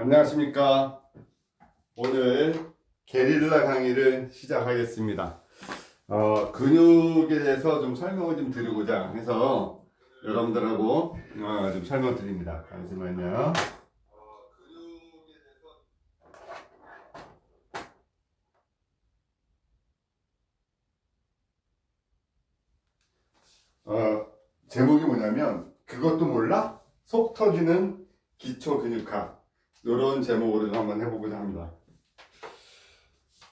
안녕하십니까. 오늘 게릴라 강의를 시작하겠습니다. 근육에 대해서 좀 설명을 좀 드리고자 해서 여러분들하고 좀 설명드립니다. 잠시만요. 제목이 뭐냐면 그것도 몰라? 속 터지는 기초 근육학, 이런 제목으로 좀 한번 해보고자 합니다.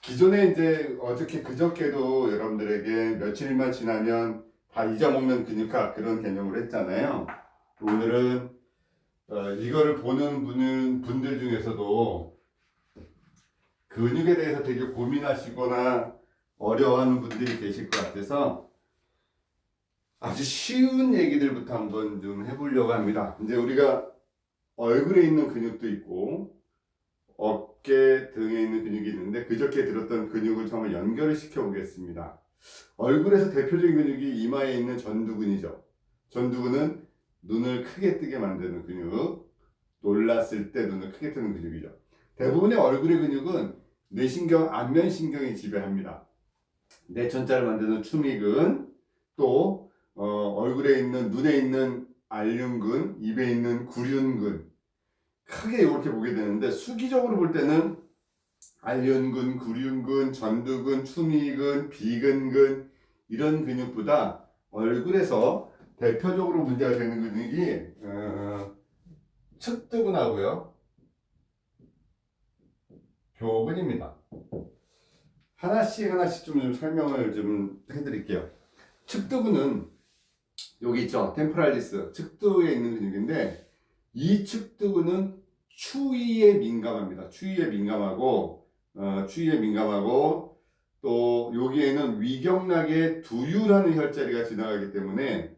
기존에 이제 어저께 그저께도 여러분들에게 며칠만 지나면 다 잊어먹는 근육학, 그런 개념을 했잖아요. 오늘은 이거를 보는 분들 중에서도 근육에 대해서 되게 고민하시거나 어려워하는 분들이 계실 것 같아서 아주 쉬운 얘기들부터 한번 좀 해보려고 합니다. 이제 우리가 얼굴에 있는 근육도 있고 어깨 등에 있는 근육이 있는데, 그저께 들었던 근육을 좀 한번 연결을 시켜 보겠습니다. 얼굴에서 대표적인 근육이 이마에 있는 전두근이죠. 전두근은 눈을 크게 뜨게 만드는 근육, 놀랐을 때 눈을 크게 뜨는 근육이죠. 대부분의 얼굴의 근육은 뇌신경, 안면신경이 지배합니다. 뇌천자를 만드는 추미근, 또 얼굴에 있는, 눈에 있는 알륜근, 입에 있는 구륜근, 크게 이렇게 보게 되는데, 수기적으로 볼 때는 알륜근, 구륜근, 전두근, 추미근, 비근근, 이런 근육보다 얼굴에서 대표적으로 문제가 되는 근육이 측두근하고요, 교근입니다. 하나씩 좀 설명을 좀 해드릴게요. 측두근은 여기 있죠. 템포랄리스, 측두에 있는 근육인데, 이 측두근은 추위에 민감합니다. 추위에 민감하고 또 여기에는 위경락에 두유라는 혈자리가 지나가기 때문에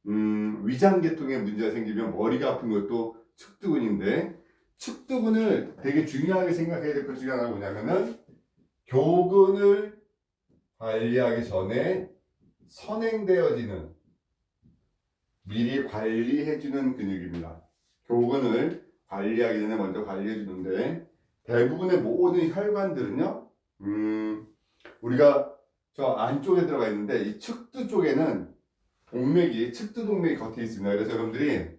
위장계통에 문제가 생기면 머리가 아픈 것도 측두근인데, 측두근을 되게 중요하게 생각해야 될 것 중에 하나가 뭐냐면은, 교근을 관리하기 전에 선행되어지는, 미리 관리해주는 근육입니다. 교근을 관리하기 전에 먼저 관리해주는데, 대부분의 모든 혈관들은요, 우리가 저 안쪽에 들어가 있는데, 이 측두 쪽에는 측두 동맥이 겉에 있습니다. 그래서 여러분들이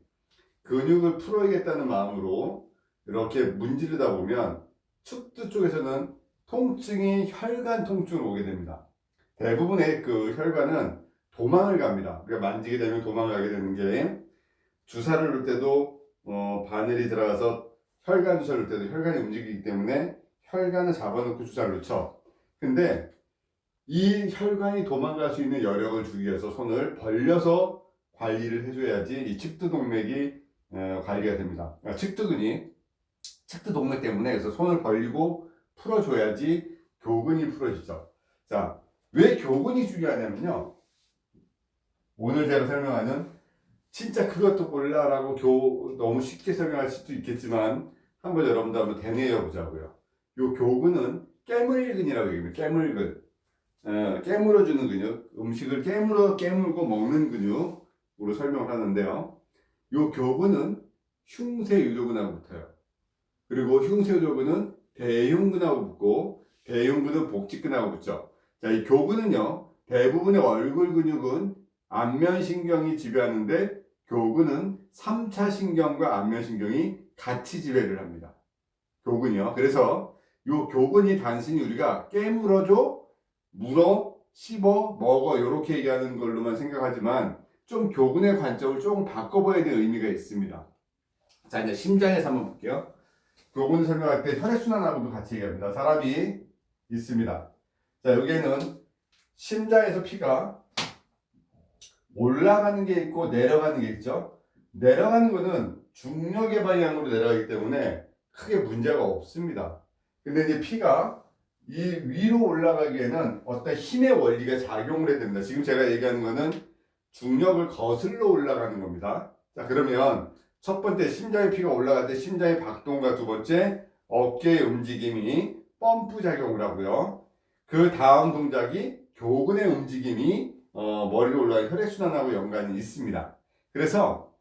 근육을 풀어야겠다는 마음으로 이렇게 문지르다 보면 측두 쪽에서는 통증이 혈관 통증으로 오게 됩니다. 대부분의 그 혈관은 도망을 갑니다. 우리가 만지게 되면 도망가게 되는 게, 주사를 놓을 때도 바늘이 들어가서 혈관 주사를 놓을 때도 혈관이 움직이기 때문에 혈관을 잡아놓고 주사를 놓죠. 근데 이 혈관이 도망갈 수 있는 여력을 주기 위해서 손을 벌려서 관리를 해줘야지 이 측두동맥이 관리가 됩니다. 그러니까 측두동맥 때문에, 그래서 손을 벌리고 풀어줘야지 교근이 풀어지죠. 자, 왜 교근이 중요하냐면요, 오늘 제가 설명하는, 진짜 그것도 몰라라고 너무 쉽게 설명할 수도 있겠지만 한번 여러분들 한번 되뇌어 보자고요. 요 교근은 깨물근이라고 얘기합니다. 깨물근. 깨물어주는 근육, 음식을 깨물고 먹는 근육으로 설명을 하는데요. 요 교근은 흉쇄유도근하고 붙어요. 그리고 흉쇄유도근은 대흉근하고 붙고, 대흉근은 복직근하고 붙죠. 자, 이 교근은요, 대부분의 얼굴 근육은 안면신경이 지배하는데, 교근은 3차 신경과 안면신경이 같이 지배를 합니다. 교근이요. 그래서 요 교근이 단순히 우리가 깨물어줘, 물어, 씹어, 먹어, 이렇게 얘기하는 걸로만 생각하지만, 좀 교근의 관점을 조금 바꿔봐야 될 의미가 있습니다. 자, 이제 심장에서 한번 볼게요. 교근 설명할 때 혈액순환하고도 같이 얘기합니다. 사람이 있습니다. 자, 여기에는 심장에서 피가 올라가는 게 있고 내려가는 게 있죠. 내려가는 거는 중력의 방향으로 내려가기 때문에 크게 문제가 없습니다. 근데 이제 피가 이 위로 올라가기에는 어떤 힘의 원리가 작용을 해야 됩니다. 지금 제가 얘기하는 거는 중력을 거슬러 올라가는 겁니다. 자, 그러면 첫 번째, 심장의 피가 올라갈 때 심장의 박동과, 두 번째, 어깨의 움직임이 펌프 작용을 하고요. 그 다음 동작이 교근의 움직임이 머리로 올라가는 혈액순환하고 연관이 있습니다. 그래서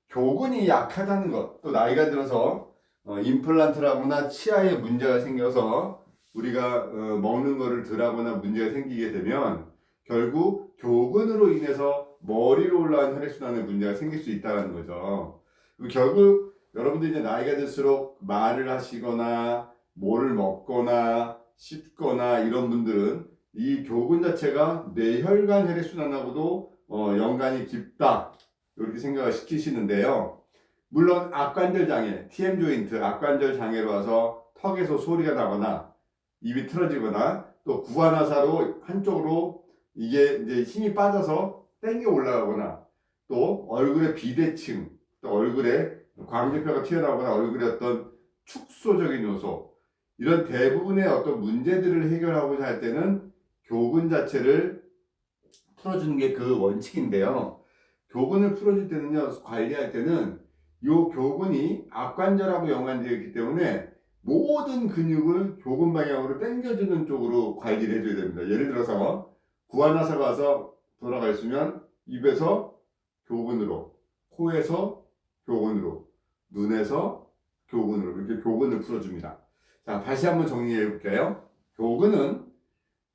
교근이 약하다는 것, 또 나이가 들어서 임플란트라거나 치아에 문제가 생겨서 우리가 먹는 거를 덜 하거나 문제가 생기게 되면 결국 교근으로 인해서 머리로 올라간 혈액순환에 문제가 생길 수 있다는 거죠. 결국 여러분들이 이제 나이가 들수록 말을 하시거나 뭐를 먹거나 씹거나 이런 분들은 이 교근 자체가 뇌혈관 혈액순환하고도 연관이 깊다 이렇게 생각을 시키시는데요. 물론 악관절 장애, TM 조인트, 악관절 장애로 와서 턱에서 소리가 나거나 입이 틀어지거나 또 구안화사로 한쪽으로 이게 이제 힘이 빠져서 땡겨 올라가거나 또 얼굴에 비대칭, 또 얼굴에 광대뼈가 튀어나오거나 얼굴에 어떤 축소적인 요소 이런 대부분의 어떤 문제들을 해결하고자 할 때는 교근 자체를 풀어주는 게 그 원칙인데요. 교근을 풀어줄 때는요, 관리할 때는 이 교근이 악관절하고 연관되어 있기 때문에 모든 근육을 교근 방향으로 당겨주는 쪽으로 관리를 해줘야 됩니다. 예를 들어서 구안화사가 와서 돌아가 있으면 입에서 교근으로, 코에서 교근으로, 눈에서 교근으로 이렇게 교근을 풀어줍니다. 자, 다시 한번 정리해 볼게요. 교근은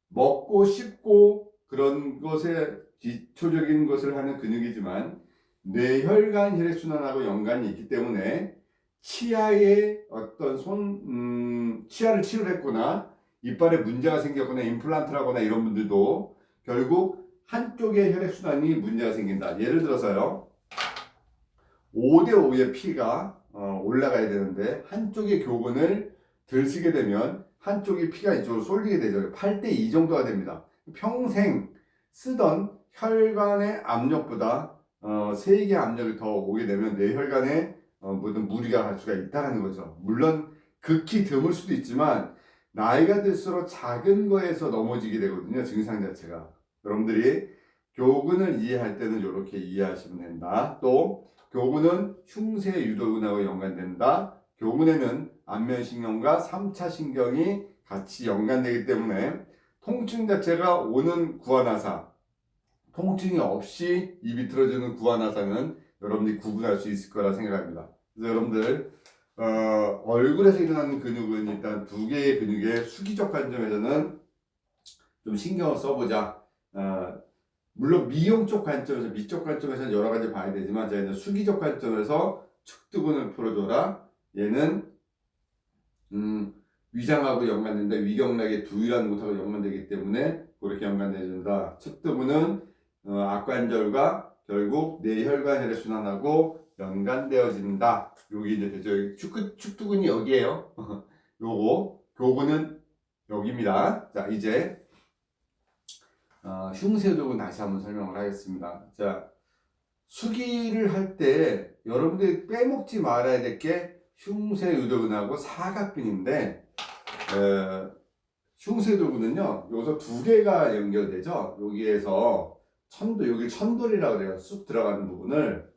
먹고 씹고 그런 것에 기초적인 것을 하는 근육이지만 뇌혈관 혈액순환하고 연관이 있기 때문에 치아에 어떤 치아를 치료했거나 이빨에 문제가 생겼거나 임플란트라거나 이런 분들도 결국 한쪽의 혈액순환이 문제가 생긴다. 예를 들어서요. 5대5의 피가 올라가야 되는데 한쪽의 교근을 들쓰게 되면 한쪽의 피가 이쪽으로 쏠리게 되죠. 8대2 정도가 됩니다. 평생 쓰던 혈관의 압력보다 3개의 압력이 더 오게 되면 뇌혈관에 모든 무리가 갈 수가 있다는 거죠. 물론 극히 드물 수도 있지만 나이가 들수록 작은 거에서 넘어지게 되거든요. 증상 자체가. 여러분들이 교근을 이해할 때는 이렇게 이해하시면 된다. 또 교근은 흉쇄 유도근하고 연관된다. 교근에는 안면신경과 3차 신경이 같이 연관되기 때문에 통증 자체가 오는 구안화사, 통증이 없이 입이 틀어지는 구안화사는 여러분들이 구분할 수 있을 거라 생각합니다. 그래서 여러분들 얼굴에서 일어나는 근육은 일단 두 개의 근육의 수기적 관점에서는 좀 신경을 써보자. 물론 미용 쪽 관점에서 미적 관점에서는 여러 가지 봐야 되지만 저희는 수기적 관점에서 측두근을 풀어줘라. 얘는 위장하고 연관된다. 위경락의 두유라는 곳하고 연관되기 때문에 그렇게 연관되어준다. 측두근은 악관절과 결국 뇌혈관 혈액순환하고 연관되어진다. 여기 이제 되죠. 축두근이 여기에요. 요거 교근은 여기입니다. 자, 이제 흉쇄도근 다시 한번 설명을 하겠습니다. 자, 수기를 할 때 여러분들이 빼먹지 말아야 될 게 흉쇄유도근하고 사각근인데 흉쇄도근은요 여기서 두 개가 연결되죠. 여기에서 여기 천돌이라고 그래요. 쑥 들어가는 부분을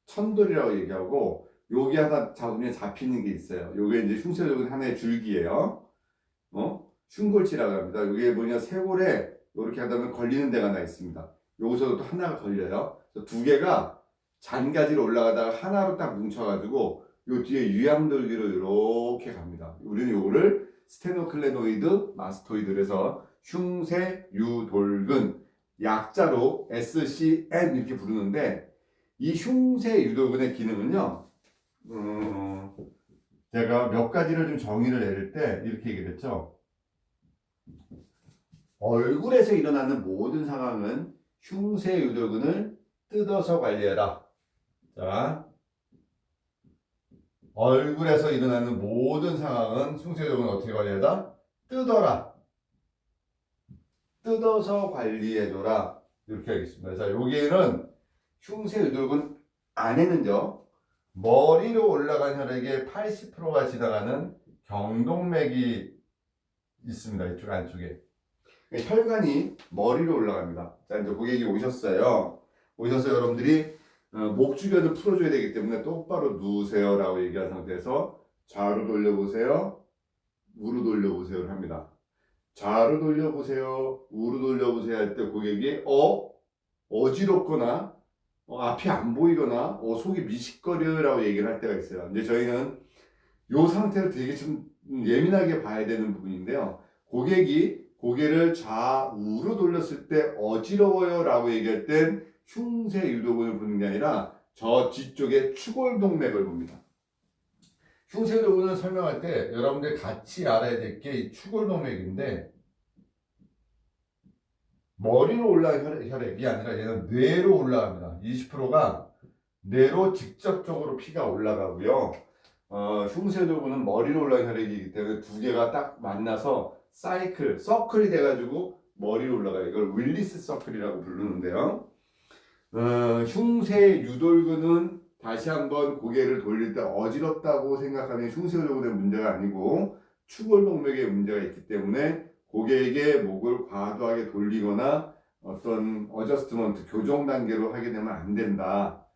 천돌이라고 얘기하고 여기 하나 잡으면 잡히는 게 있어요. 요게 이제 흉쇄도근 하나의 줄기예요. 흉골치라고 합니다. 여기에 뭐냐 쇄골에 이렇게 하다 보면 걸리는 데가 하나 있습니다. 여기서도 또 하나가 걸려요. 두 개가 잔가지로 올라가다가 하나로 딱 뭉쳐가지고 요 뒤에 유양돌기로 이렇게 갑니다. 우리는 요거를 스테노클레노이드 마스토이드를 해서 흉쇄유돌근 약자로 SCN 이렇게 부르는데 이 흉쇄유돌근의 기능은요 제가 몇 가지를 좀 정의를 내릴 때 이렇게 얘기했죠. 얼굴에서 일어나는 모든 상황은 흉쇄유돌근을 뜯어서 관리해라. 자, 얼굴에서 일어나는 모든 상황은 흉쇄유돌근을 어떻게 관리해라? 뜯어라. 뜯어서 관리해줘라. 이렇게 하겠습니다. 자, 여기에는 흉쇄유돌근 안에는요, 머리로 올라간 혈액의 80%가 지나가는 경동맥이 있습니다. 이쪽 안쪽에. 혈관이 머리로 올라갑니다. 자, 이제 고객이 오셨어요. 오셔서 여러분들이 목 주변을 풀어줘야 되기 때문에 똑바로 누우세요 라고 얘기한 상태에서 좌로 돌려보세요. 우로 돌려보세요를 합니다. 좌로 돌려보세요. 우로 돌려보세요 할 때 고객이 어지럽거나 앞이 안 보이거나 속이 미식거려라고 얘기를 할 때가 있어요. 근데 저희는 요 상태를 되게 좀 예민하게 봐야 되는 부분인데요. 고객이 고개를 좌우로 돌렸을 때 어지러워요 라고 얘기할 땐 흉쇄 유도근을 보는 게 아니라 저 뒤쪽에 추골동맥을 봅니다. 흉쇄 유도근을 설명할 때 여러분들 같이 알아야 될 게 추골동맥인데, 머리로 올라가는 혈액이 아니라 얘는 뇌로 올라갑니다. 20%가 뇌로 직접적으로 피가 올라가고요. 흉쇄도구는 머리로 올라가는 혈액이기 때문에 두 개가 딱 만나서 서클이 돼가지고 머리로 올라가요. 이걸 윌리스 서클이라고 부르는데요. 흉쇄 유돌근은 다시 한번 고개를 돌릴 때 어지럽다고 생각하면 흉쇄도근의 문제가 아니고 추골동맥에 문제가 있기 때문에 고객의 목을 과도하게 돌리거나 어떤 어저스트먼트, 교정 단계로 하게 되면 안 된다.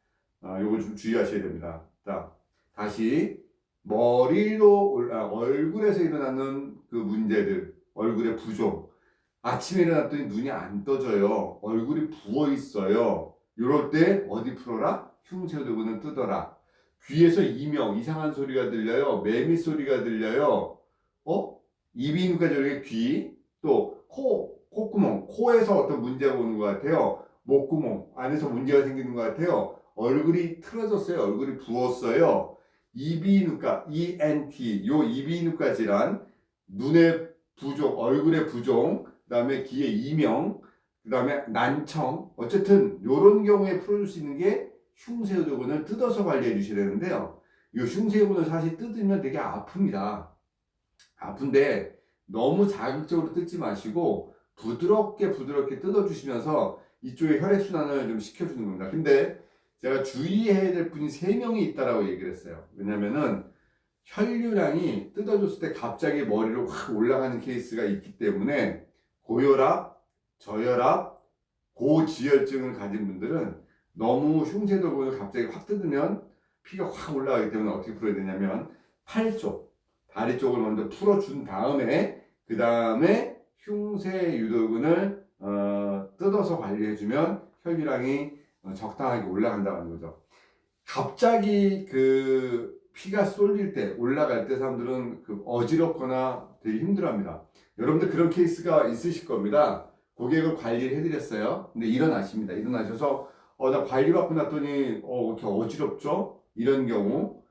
요걸 좀 주의하셔야 됩니다. 자, 다시 얼굴에서 일어나는 그 문제들, 얼굴의 부종. 아침에 일어났더니 눈이 안 떠져요. 얼굴이 부어 있어요. 이럴 때 어디 풀어라? 흉쇄도근을 뜨더라. 귀에서 이상한 소리가 들려요. 매미 소리가 들려요. 이비인후과 저렇게 귀, 또 콧구멍, 코에서 어떤 문제가 오는 것 같아요. 목구멍 안에서 문제가 생기는 것 같아요. 얼굴이 틀어졌어요. 얼굴이 부었어요. 이비인후과, ENT, 요 이비인후과 질환, 눈의 부종, 얼굴의 부종, 그 다음에 귀의 이명, 그 다음에 난청, 어쨌든 요런 경우에 풀어줄 수 있는 게 흉쇄유도근을 뜯어서 관리해 주셔야 되는데요. 이 흉쇄유도근을 사실 뜯으면 되게 아픕니다. 아픈데 너무 자극적으로 뜯지 마시고 부드럽게 뜯어주시면서 이쪽에 혈액순환을 좀 시켜주는 겁니다. 근데 제가 주의해야 될 분이 3명이 있다라고 얘기를 했어요. 왜냐면은 혈류량이 뜯어줬을 때 갑자기 머리로 확 올라가는 케이스가 있기 때문에 고혈압, 저혈압, 고지혈증을 가진 분들은 너무 흉쇄도근을 갑자기 확 뜯으면 피가 확 올라가기 때문에 어떻게 풀어야 되냐면 팔 쪽, 다리 쪽을 먼저 풀어준 다음에 그 다음에 흉쇄 유도근을 뜯어서 관리해주면 혈류량이 적당하게 올라간다는 거죠. 갑자기 그 피가 쏠릴 때, 올라갈 때 사람들은 그 어지럽거나 되게 힘들어합니다. 여러분들 그런 케이스가 있으실 겁니다. 고객을 관리를 해드렸어요. 근데 일어나십니다. 일어나셔서 나 관리받고 났더니 이렇게 어지럽죠? 이런 경우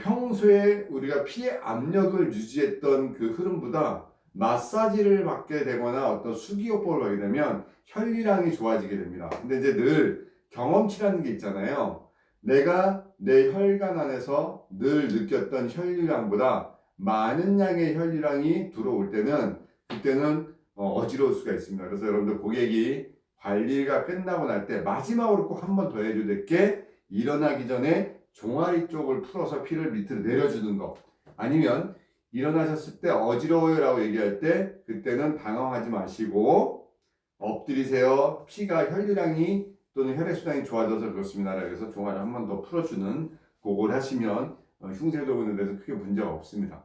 평소에 우리가 피의 압력을 유지했던 그 흐름보다 마사지를 받게 되거나 어떤 수기요법을 하게 되면 혈류량이 좋아지게 됩니다. 근데 이제 늘 경험치라는 게 있잖아요. 내가 내 혈관 안에서 늘 느꼈던 혈류량보다 많은 양의 혈류량이 들어올 때는 그때는 어지러울 수가 있습니다. 그래서 여러분들 고객이 관리가 끝나고 날 때 마지막으로 꼭 한 번 더 해줘야 될 게 일어나기 전에 종아리 쪽을 풀어서 피를 밑으로 내려주는 것. 아니면 일어나셨을 때 어지러워요 라고 얘기할 때 그때는 당황하지 마시고 엎드리세요. 피가 혈류량이 또는 혈액순환이 좋아져서 그렇습니다. 그래서 종아리 한 번 더 풀어주는 그걸 하시면 흉쇄도근에 대해서 크게 문제가 없습니다.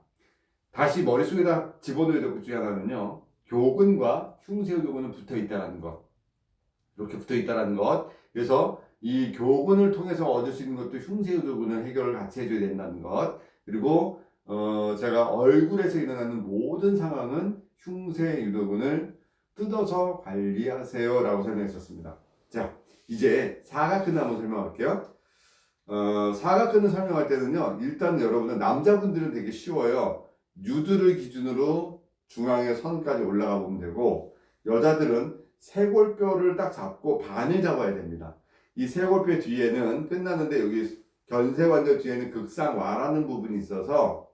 다시 머릿속에다 집어넣어야 될 것 중에 하나는요. 교근과 흉쇄도근은 붙어 있다는 것. 이렇게 붙어 있다는 것. 그래서 이 교근을 통해서 얻을 수 있는 것도 흉쇄유도근을 해결을 같이 해줘야 된다는 것. 그리고 제가 얼굴에서 일어나는 모든 상황은 흉쇄유도근을 뜯어서 관리하세요 라고 설명했었습니다. 자, 이제 사각근 한번 설명할게요. 사각근을 설명할 때는요, 일단 여러분들 남자분들은 되게 쉬워요. 뉴드를 기준으로 중앙의 선까지 올라가 보면 되고, 여자들은 쇄골뼈를 딱 잡고 반을 잡아야 됩니다. 이 쇄골뼈 뒤에는 끝나는데 여기 견쇄관절 뒤에는 극상와라는 부분이 있어서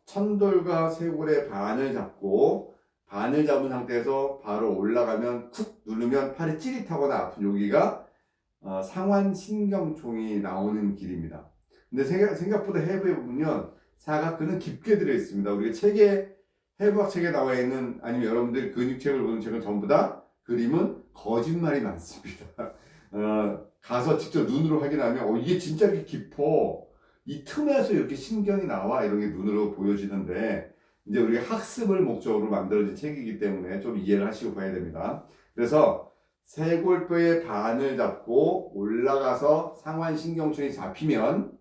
천돌과 쇄골의 반을 잡고 반을 잡은 상태에서 바로 올라가면 쿡 누르면 팔이 찌릿하거나 아픈 여기가 상완신경총이 나오는 길입니다. 근데 생각보다 해부에 보면 사각근은 깊게 들어있습니다. 우리가 해부학 책에 나와 있는 아니면 여러분들이 근육책을 보는 책은 전부 다 그림은 거짓말이 많습니다. 가서 직접 눈으로 확인하면 이게 진짜 이렇게 깊어. 이 틈에서 이렇게 신경이 나와 이런 게 눈으로 보여지는데 이제 우리가 학습을 목적으로 만들어진 책이기 때문에 좀 이해를 하시고 봐야 됩니다. 그래서 쇄골뼈의 반을 잡고 올라가서 상완신경촌이 잡히면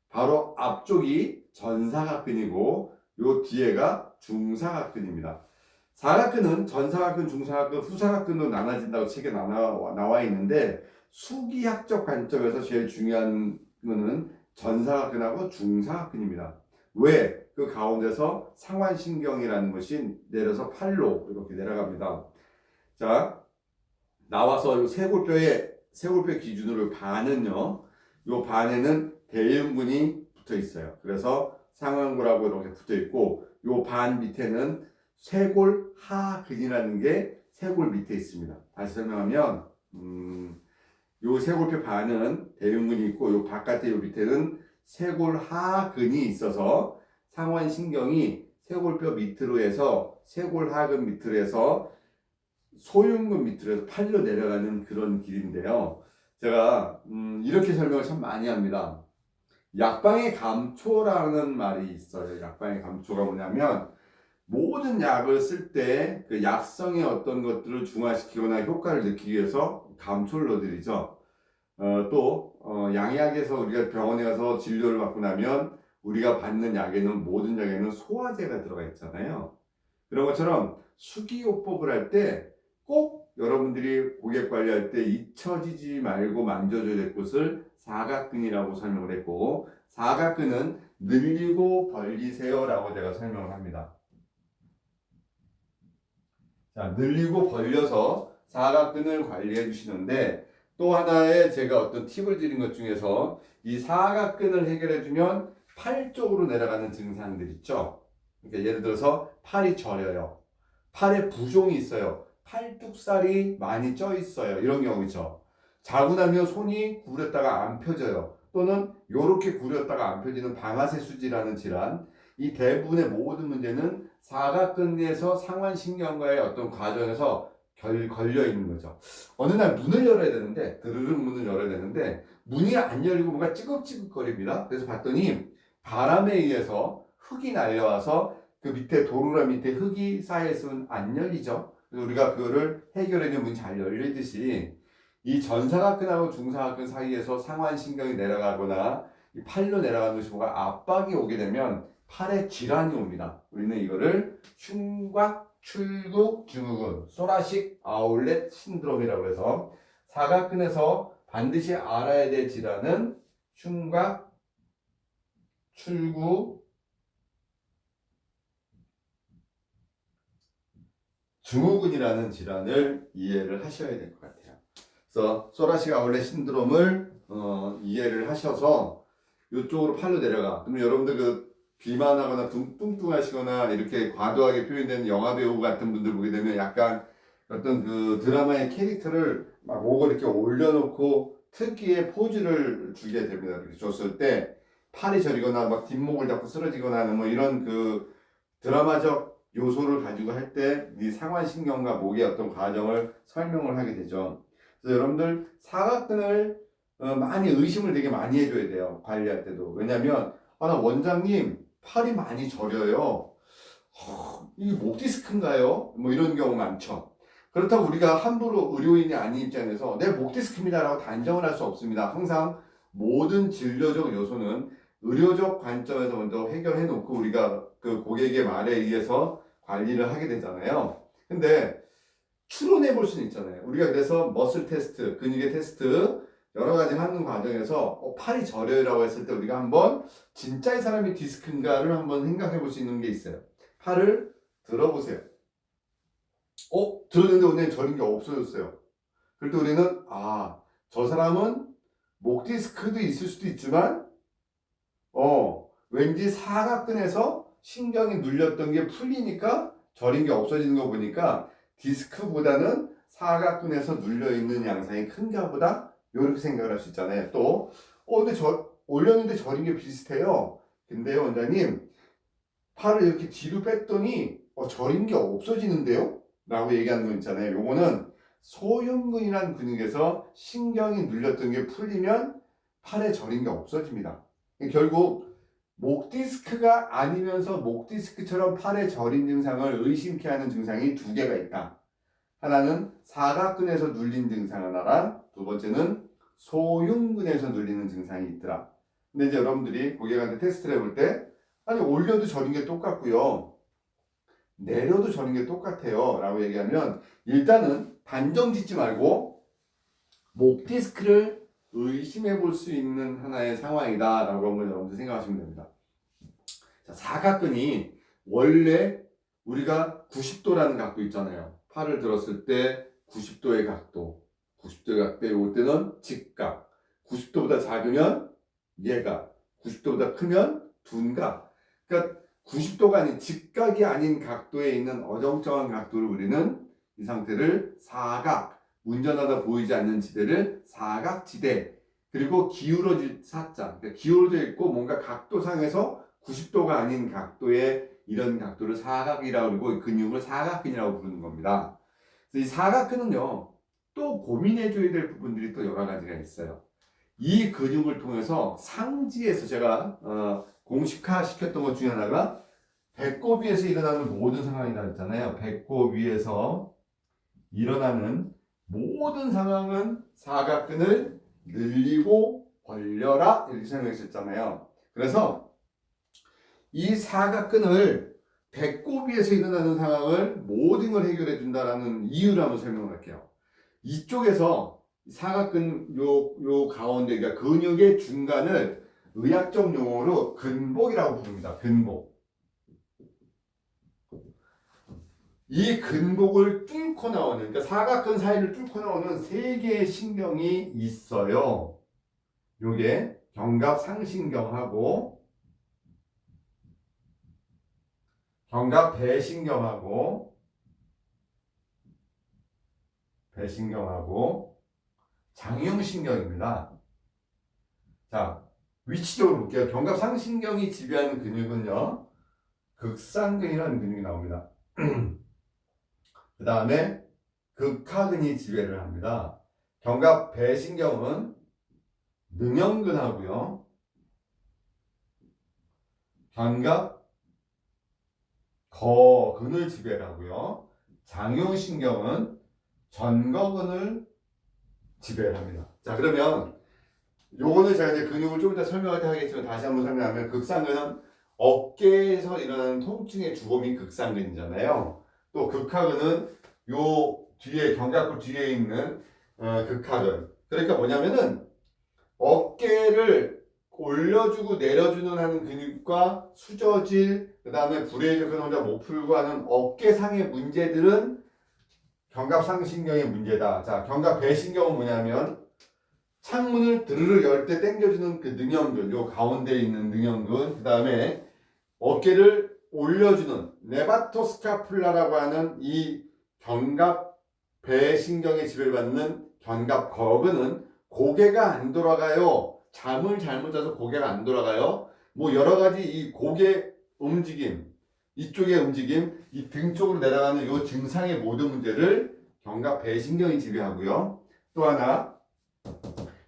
바로 앞쪽이 전사각근이고 요 뒤에가 중사각근입니다. 사각근은 전사각근, 중사각근, 후사각근으로 나눠진다고 책에 나와 있는데 수기학적 관점에서 제일 중요한 거는 전사각근하고 중사각근입니다. 왜? 그 가운데서 상완신경이라는 것이 내려서 팔로 이렇게 내려갑니다. 자, 나와서 요 쇄골뼈 기준으로 반은요. 요 반에는 대흉근이 붙어 있어요. 그래서 상완골하고 이렇게 붙어 있고 요 반 밑에는 쇄골하근이라는 게 쇄골 밑에 있습니다. 다시 설명하면 요 쇄골뼈 반은 대흉근이 있고 요 바깥에 요 밑에는 쇄골하근이 있어서 상완신경이 쇄골뼈 밑으로 해서 쇄골하근 밑으로 해서 소흉근 밑으로 해서 팔로 내려가는 그런 길인데요. 제가 이렇게 설명을 참 많이 합니다. 약방의 감초라는 말이 있어요. 약방의 감초가 뭐냐면 모든 약을 쓸 때 그 약성의 어떤 것들을 중화시키거나 효과를 느끼기 위해서 감초를 넣어드리죠. 양약에서 우리가 병원에 가서 진료를 받고 나면 우리가 받는 약에는 모든 약에는 소화제가 들어가 있잖아요. 그런 것처럼 수기요법을 할 때 꼭 여러분들이 고객 관리할 때 잊혀지지 말고 만져줘야 될 곳을 사각근이라고 설명을 했고 사각근은 늘리고 벌리세요 라고 제가 설명을 합니다. 자, 늘리고 벌려서 사각근을 관리해 주시는데 또 하나의 제가 어떤 팁을 드린 것 중에서 이 사각근을 해결해 주면 팔 쪽으로 내려가는 증상들 있죠. 그러니까 예를 들어서 팔이 저려요. 팔에 부종이 있어요. 팔뚝살이 많이 쪄 있어요. 이런 경우 있죠. 자고 나면 손이 구렸다가 안 펴져요. 또는 이렇게 구렸다가 안 펴지는 방아쇠수지라는 질환. 이 대부분의 모든 문제는 사각근에서 상완신경과의 어떤 과정에서 걸려 있는 거죠. 어느 날 문을 열어야 되는데, 드르륵 문을 열어야 되는데, 문이 안 열리고 뭔가 찌긋찌긋거립니다. 그래서 봤더니 바람에 의해서 흙이 날려와서 그 밑에 도로라 밑에 흙이 쌓여있으면 안 열리죠. 그래서 우리가 그거를 해결해내면 문이 잘 열리듯이 이 전사각근하고 중사각근 사이에서 상완신경이 내려가거나 이 팔로 내려가는 것이 뭐가 압박이 오게 되면 팔에 질환이 옵니다. 우리는 이거를 흉곽 출구 증후군, 소라식 아울렛 신드롬이라고 해서 사각근에서 반드시 알아야 될 질환은 흉곽 출구 증후군이라는 질환을 이해를 하셔야 될 것 같아요. 그래서 소라식 아울렛 신드롬을 이해를 하셔서 이쪽으로 팔로 내려가. 그러면 여러분들 그 비만하거나 뚱뚱하시거나 이렇게 과도하게 표현되는 영화배우 같은 분들 보게 되면 약간 어떤 그 드라마의 캐릭터를 막 목을 이렇게 올려놓고 특유의 포즈를 주게 됩니다. 이렇게 줬을 때 팔이 저리거나 막 뒷목을 잡고 쓰러지거나 하는 뭐 이런 그 드라마적 요소를 가지고 할 때 이 상완신경과 목의 어떤 과정을 설명을 하게 되죠. 그래서 여러분들 사각근을 많이 의심을 되게 많이 해줘야 돼요. 관리할 때도. 왜냐면 나 원장님 팔이 많이 저려요. 이게 목 디스크인가요? 뭐 이런 경우 많죠. 그렇다고 우리가 함부로 의료인이 아닌 입장에서 내 목 디스크입니다라고 단정을 할 수 없습니다. 항상 모든 진료적 요소는 의료적 관점에서 먼저 해결해 놓고 우리가 그 고객의 말에 의해서 관리를 하게 되잖아요. 근데 추론해 볼 수는 있잖아요. 우리가 그래서 머슬 테스트, 근육의 테스트 여러 가지 하는 과정에서 팔이 저려요라고 했을 때 우리가 한번 진짜 이 사람이 디스크인가를 한번 생각해 볼 수 있는 게 있어요. 팔을 들어보세요. 들었는데 오늘 저린 게 없어졌어요. 그럴 때 우리는 저 사람은 목 디스크도 있을 수도 있지만 왠지 사각근에서 신경이 눌렸던 게 풀리니까 저린 게 없어지는 거 보니까 디스크보다는 사각근에서 눌려있는 양상이 큰가 보다 이렇게 생각을 할 수 있잖아요. 또 근데 올렸는데 저린 게 비슷해요. 근데 원장님 팔을 이렇게 뒤로 뺐더니 저린 게 없어지는데요? 라고 얘기하는 거 있잖아요. 요거는 소흉근이라는 근육에서 신경이 눌렸던 게 풀리면 팔에 저린 게 없어집니다. 결국 목 디스크가 아니면서 목 디스크처럼 팔에 저린 증상을 의심케 하는 증상이 두 개가 있다. 하나는 사각근에서 눌린 증상 하나랑 두 번째는 소흉근에서 눌리는 증상이 있더라. 근데 이제 여러분들이 고객한테 테스트를 해볼 때 아니 올려도 저린 게 똑같고요. 내려도 저린 게 똑같아요. 라고 얘기하면 일단은 단정 짓지 말고 목 디스크를 의심해 볼 수 있는 하나의 상황이다 라고 한번 여러분들 생각하시면 됩니다. 자, 사각근이 원래 우리가 90도라는 각도 있잖아요. 팔을 들었을 때 90도의 각도, 90도의 각도에 올 때는 직각, 90도보다 작으면 예각, 90도보다 크면 둔각. 그러니까 90도가 아닌 직각이 아닌 각도에 있는 어정쩡한 각도를 우리는 이 상태를 사각, 운전하다 보이지 않는 지대를 사각지대, 그리고 기울어질 사자, 그러니까 기울어져 있고 뭔가 각도상에서 90도가 아닌 각도의 이런 각도를 사각이라고 그러고 근육을 사각근이라고 부르는 겁니다. 그래서 이 사각근은요, 또 고민해줘야 될 부분들이 또 여러 가지가 있어요. 이 근육을 통해서 상지에서 제가 공식화 시켰던 것 중에 하나가 배꼽 위에서 일어나는 모든 상황이라고 했잖아요. 배꼽 위에서 일어나는 모든 상황은 사각근을 늘리고 벌려라 이렇게 설명했었잖아요. 그래서 이 사각근을 배꼽 위에서 일어나는 상황을 모든 걸 해결해 준다라는 이유를 한번 설명을 할게요. 이쪽에서 사각근 요 가운데 그러니까 근육의 중간을 의학적 용어로 근복이라고 부릅니다. 근복. 이 근복을 뚫고 나오는, 그러니까 사각근 사이를 뚫고 나오는 세 개의 신경이 있어요. 요게 견갑상신경하고 견갑배신경하고 배신경하고 장형신경입니다. 자, 위치적으로 볼게요. 견갑상신경이 지배하는 근육은요, 극상근이라는 근육이 나옵니다. 그 다음에 극하근이 지배를 합니다. 견갑배신경은 능형근하고요, 견갑거근을 지배를 하고요, 장형신경은 전거근을 지배를 합니다. 자, 그러면 요거는 제가 이제 근육을 좀 이따 설명할 때 하겠지만 다시 한번 설명하면 극상근은 어깨에서 일어나는 통증의 주범이 극상근이잖아요. 또 극하근은 요 뒤에 견갑골 뒤에 있는 극하근. 그러니까 뭐냐면은 어깨를 올려주고 내려주는 하는 근육과 수저질, 그 다음에 브레이저 근원자 못 풀고 하는 어깨상의 문제들은 견갑상신경의 문제다. 자, 견갑배신경은 뭐냐면 창문을 드르르 열 때 당겨주는 그 능형근, 요 가운데 있는 능형근, 그 다음에 어깨를 올려주는 레바토스카플라라고 하는 이 견갑배신경에 지배를 받는 견갑거근은 고개가 안 돌아가요. 잠을 잘못 자서 고개가 안 돌아가요. 뭐 여러 가지 이 고개 움직임, 이쪽의 움직임, 이 등 쪽으로 내려가는 이 증상의 모든 문제를 견갑배신경이 지배하고요. 또 하나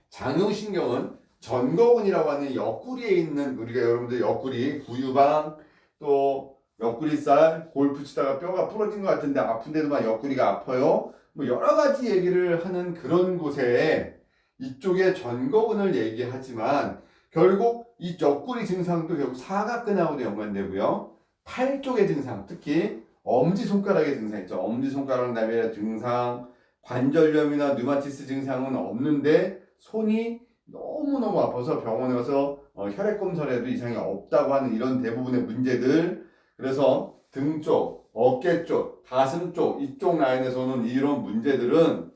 장형신경은 전거근이라고 하는 옆구리에 있는, 우리가 여러분들 옆구리, 구유방, 또 옆구리살, 골프 치다가 뼈가 부러진 것 같은데 아픈데도 막 옆구리가 아파요. 뭐 여러 가지 얘기를 하는 그런 곳에 이쪽에 전거근을 얘기하지만 결국 이 옆구리 증상도 결국 사각근하고도 연관되고요. 팔 쪽의 증상, 특히 엄지손가락의 증상 있죠. 엄지손가락 나비의 증상, 관절염이나 류마티스 증상은 없는데 손이 너무너무 아파서 병원에 가서 혈액검사를 해도 이상이 없다고 하는 이런 대부분의 문제들. 그래서 등 쪽, 어깨 쪽, 가슴 쪽, 이쪽 라인에서는 이런 문제들은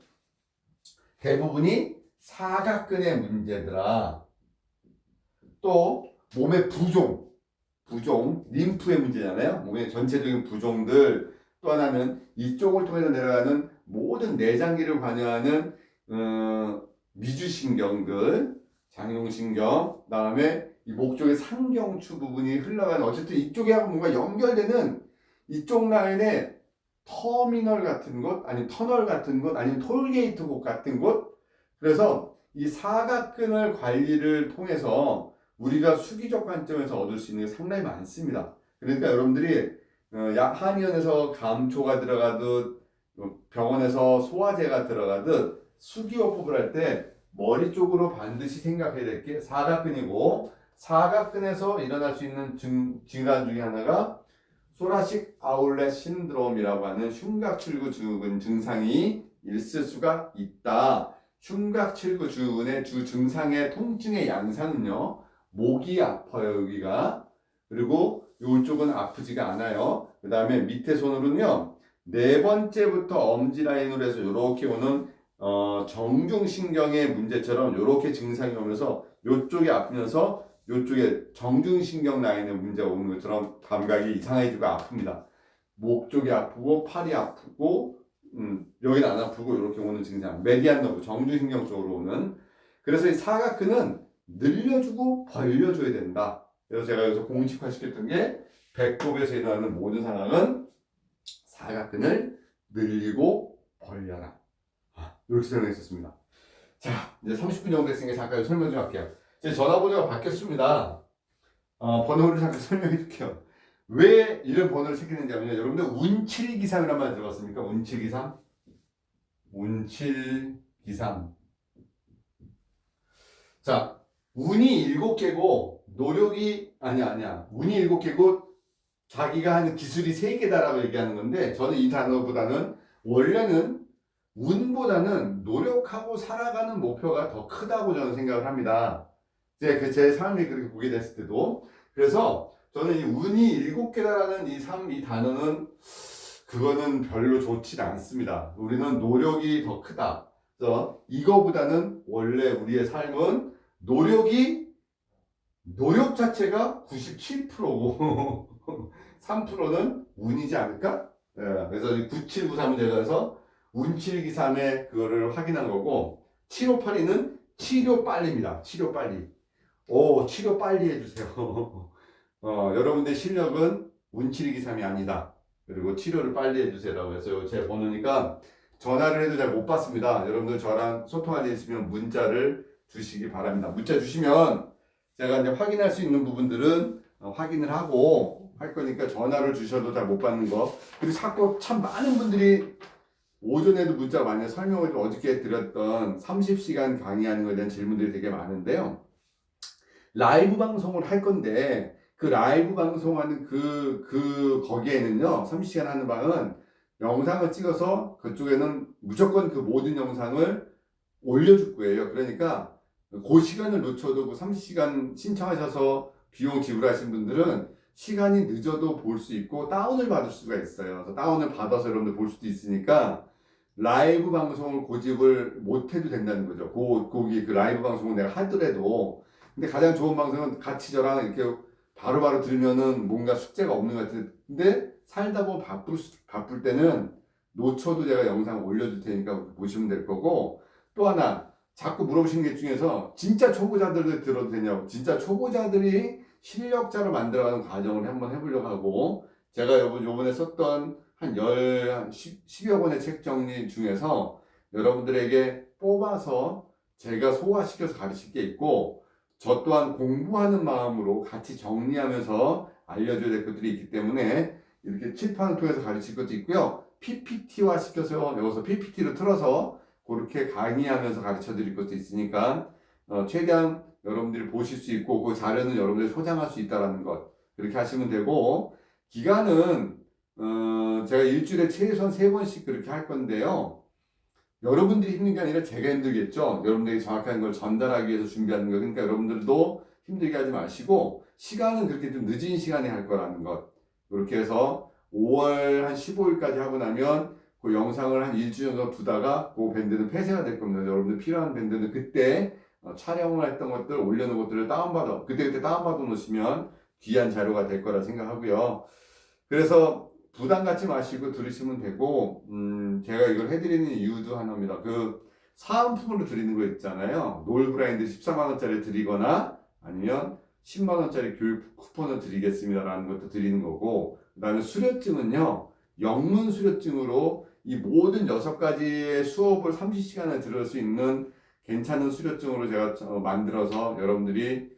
대부분이 사각근의 문제더라. 또 몸의 부종, 림프의 문제잖아요. 몸의 전체적인 부종들. 또 하나는 이쪽을 통해서 내려가는 모든 내장기를 관여하는 미주신경들, 장용신경, 그다음에 이 목 쪽의 상경추 부분이 흘러가는, 어쨌든 이쪽에 하고 뭔가 연결되는 이쪽 라인에 터미널 같은 곳, 아니면 터널 같은 곳, 아니면 톨게이트 곳 같은 곳. 그래서 이 사각근을 관리를 통해서 우리가 수기적 관점에서 얻을 수 있는 게 상당히 많습니다. 그러니까 여러분들이 한의원에서 감초가 들어가듯 병원에서 소화제가 들어가듯 수기요법을 할 때 머리 쪽으로 반드시 생각해야 될 게 사각근이고, 사각근에서 일어날 수 있는 질환 중에 하나가 소라식 아울렛 신드롬이라고 하는 흉곽출구 증후군 증상이 있을 수가 있다. 흉곽출구 증후군의 주 증상의 통증의 양상은요, 목이 아파요, 여기가. 그리고 이쪽은 아프지가 않아요. 그 다음에 밑에 손으로는요, 네 번째부터 엄지 라인으로 해서 이렇게 오는 정중신경의 문제처럼 이렇게 증상이 오면서 이쪽이 아프면서 이쪽에 정중신경 라인에 문제가 오는 것처럼 감각이 이상해지고 아픕니다. 목 쪽이 아프고 팔이 아프고 여기는 안 아프고 이렇게 오는 증상. 메디안 너브 정중신경 쪽으로 오는. 그래서 이 사각근은 늘려주고 벌려줘야 된다. 그래서 제가 여기서 공식화시켰던 게 배꼽에서 일어나는 모든 상황은 사각근을 늘리고 벌려라. 이렇게 설명했었습니다. 자, 이제 30분 정도 됐으니까 잠깐 설명 좀 할게요. 제 전화번호가 바뀌었습니다. 번호를 잠깐 설명해 줄게요. 왜 이런 번호를 새기는지 하면요. 여러분들 운칠기삼이란 말 들어봤습니까? 운칠기삼? 운칠기삼. 자, 운이 7개고 노력이 아니야. 운이 7개고 자기가 하는 기술이 3개다라고 얘기하는 건데 저는 이 단어보다는 원래는 운보다는 노력하고 살아가는 목표가 더 크다고 저는 생각을 합니다. 제 삶이 그렇게 보게 됐을 때도. 그래서 저는 이 운이 7개다라는 이 단어는 그거는 별로 좋지 않습니다. 우리는 노력이 더 크다. 그래서 이거보다는 원래 우리의 삶은 노력 자체가 97%고 3%는 운이지 않을까? 그래서 9793을 제가 해서 운칠기삼의 그거를 확인한 거고 7582는 치료 빨리입니다. 치료 빨리. 치료 빨리 해주세요. 여러분들 실력은 운칠기삼이 아니다. 그리고 치료를 빨리 해주세요라고 해서 제 번호니까 전화를 해도 잘 못 받습니다. 여러분들 저랑 소통할 일 있으면 문자를 주시기 바랍니다. 문자 주시면 제가 이제 확인할 수 있는 부분들은 확인을 하고 할 거니까 전화를 주셔도 잘 못 받는 거. 그리고 자꾸 참 많은 분들이 오전에도 문자 많이 설명을 어저께 드렸던 30시간 강의하는 것에 대한 질문들이 되게 많은데요. 라이브 방송을 할 건데 그 라이브 방송하는 거기에는요 30시간 하는 방은 영상을 찍어서 그쪽에는 무조건 그 모든 영상을 올려줄 거예요. 그러니까 그 시간을 놓쳐도 그 30시간 신청하셔서 비용 지불하신 분들은 시간이 늦어도 볼 수 있고 다운을 받을 수가 있어요. 그래서 다운을 받아서 여러분들 볼 수도 있으니까 라이브 방송을 고집을 못 해도 된다는 거죠. 거기 그 라이브 방송을 내가 하더라도. 근데 가장 좋은 방송은 같이 저랑 이렇게 바로바로 들으면은 뭔가 숙제가 없는 것 같은데 살다 보면 바쁠 때는 놓쳐도 제가 영상 올려줄 테니까 보시면 될 거고. 또 하나 자꾸 물어보시는 게 중에서 진짜 초보자들도 들어도 되냐고. 진짜 초보자들이 실력자로 만들어가는 과정을 한번 해보려고 하고 제가 요번에 썼던 한 10여 권의 책 정리 중에서 여러분들에게 뽑아서 제가 소화시켜서 가르칠 게 있고 저 또한 공부하는 마음으로 같이 정리하면서 알려줘야 될 것들이 있기 때문에 이렇게 칠판을 통해서 가르칠 것도 있고요. PPT화 시켜서 여기서 PPT를 틀어서 그렇게 강의하면서 가르쳐 드릴 것도 있으니까 최대한 여러분들이 보실 수 있고 그 자료는 여러분들이 소장할 수 있다는 것 그렇게 하시면 되고 기간은 제가 일주일에 최소한 3번씩 그렇게 할 건데요. 여러분들이 힘든 게 아니라 제가 힘들겠죠. 여러분들이 정확한 걸 전달하기 위해서 준비하는 거. 그러니까 여러분들도 힘들게 하지 마시고 시간은 그렇게 좀 늦은 시간에 할 거라는 것. 그렇게 해서 5월 한 15일까지 하고 나면 그 영상을 한 일주일 정도 두다가 그 밴드는 폐쇄가 될 겁니다. 여러분들 필요한 밴드는 그때 촬영을 했던 것들 올려놓은 것들을 다운받아 그때 다운받아 놓으시면 귀한 자료가 될 거라 생각하고요. 그래서 부담 갖지 마시고 들으시면 되고 제가 이걸 해드리는 이유도 하나입니다. 그 사은품으로 드리는 거 있잖아요. 노을브라인드 14만원짜리 드리거나 아니면 10만원짜리 교육 쿠폰을 드리겠습니다라는 것도 드리는 거고 그 다음에 수료증은요. 영문 수료증으로 이 모든 6가지의 수업을 30시간을 들을 수 있는 괜찮은 수료증으로 제가 만들어서 여러분들이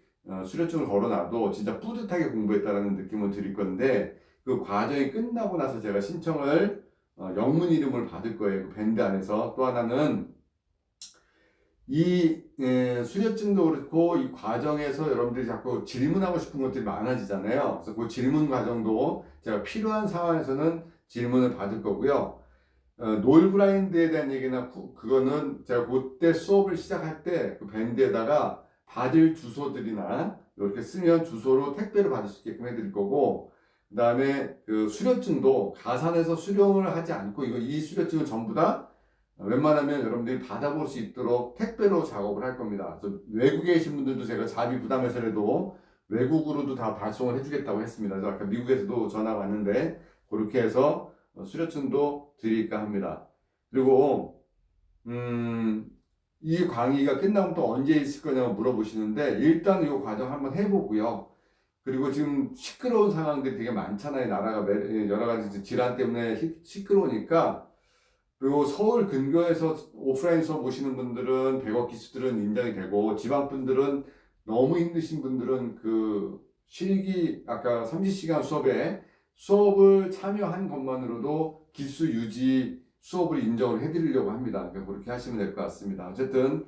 수료증을 걸어놔도 진짜 뿌듯하게 공부했다는 느낌을 드릴 건데 그 과정이 끝나고 나서 제가 신청을 영문 이름을 받을 거예요. 그 밴드 안에서. 또 하나는 수료증도 그렇고 이 과정에서 여러분들이 자꾸 질문하고 싶은 것들이 많아지잖아요. 그래서 그 질문 과정도 제가 필요한 상황에서는 질문을 받을 거고요. 노을 브라인드에 대한 얘기나 그거는 제가 그때 수업을 시작할 때 그 밴드에다가 받을 주소들이나 이렇게 쓰면 주소로 택배를 받을 수 있게끔 해드릴 거고, 그 다음에 그 수료증도 가산해서 수령을 하지 않고 이 수료증은 전부 다 웬만하면 여러분들이 받아볼 수 있도록 택배로 작업을 할 겁니다. 그래서 외국에 계신 분들도 제가 자비 부담해서라도 외국으로도 다 발송을 해주겠다고 했습니다. 그래서 아까 미국에서도 전화가 왔는데 그렇게 해서 수료증도 드릴까 합니다. 그리고 이 강의가 끝나면 또 언제 있을 거냐고 물어보시는데 일단 이 과정 한번 해보고요. 그리고 지금 시끄러운 상황들이 되게 많잖아요. 나라가 여러 가지 질환 때문에 시끄러우니까, 그리고 서울 근교에서 오프라인 수업 오시는 분들은 100억 기수들은 인정이 되고, 지방 분들은 너무 힘드신 분들은 그 실기 아까 30시간 수업을 참여한 것만으로도 기수 유지 수업을 인정을 해드리려고 합니다. 그러니까 그렇게 하시면 될 것 같습니다. 어쨌든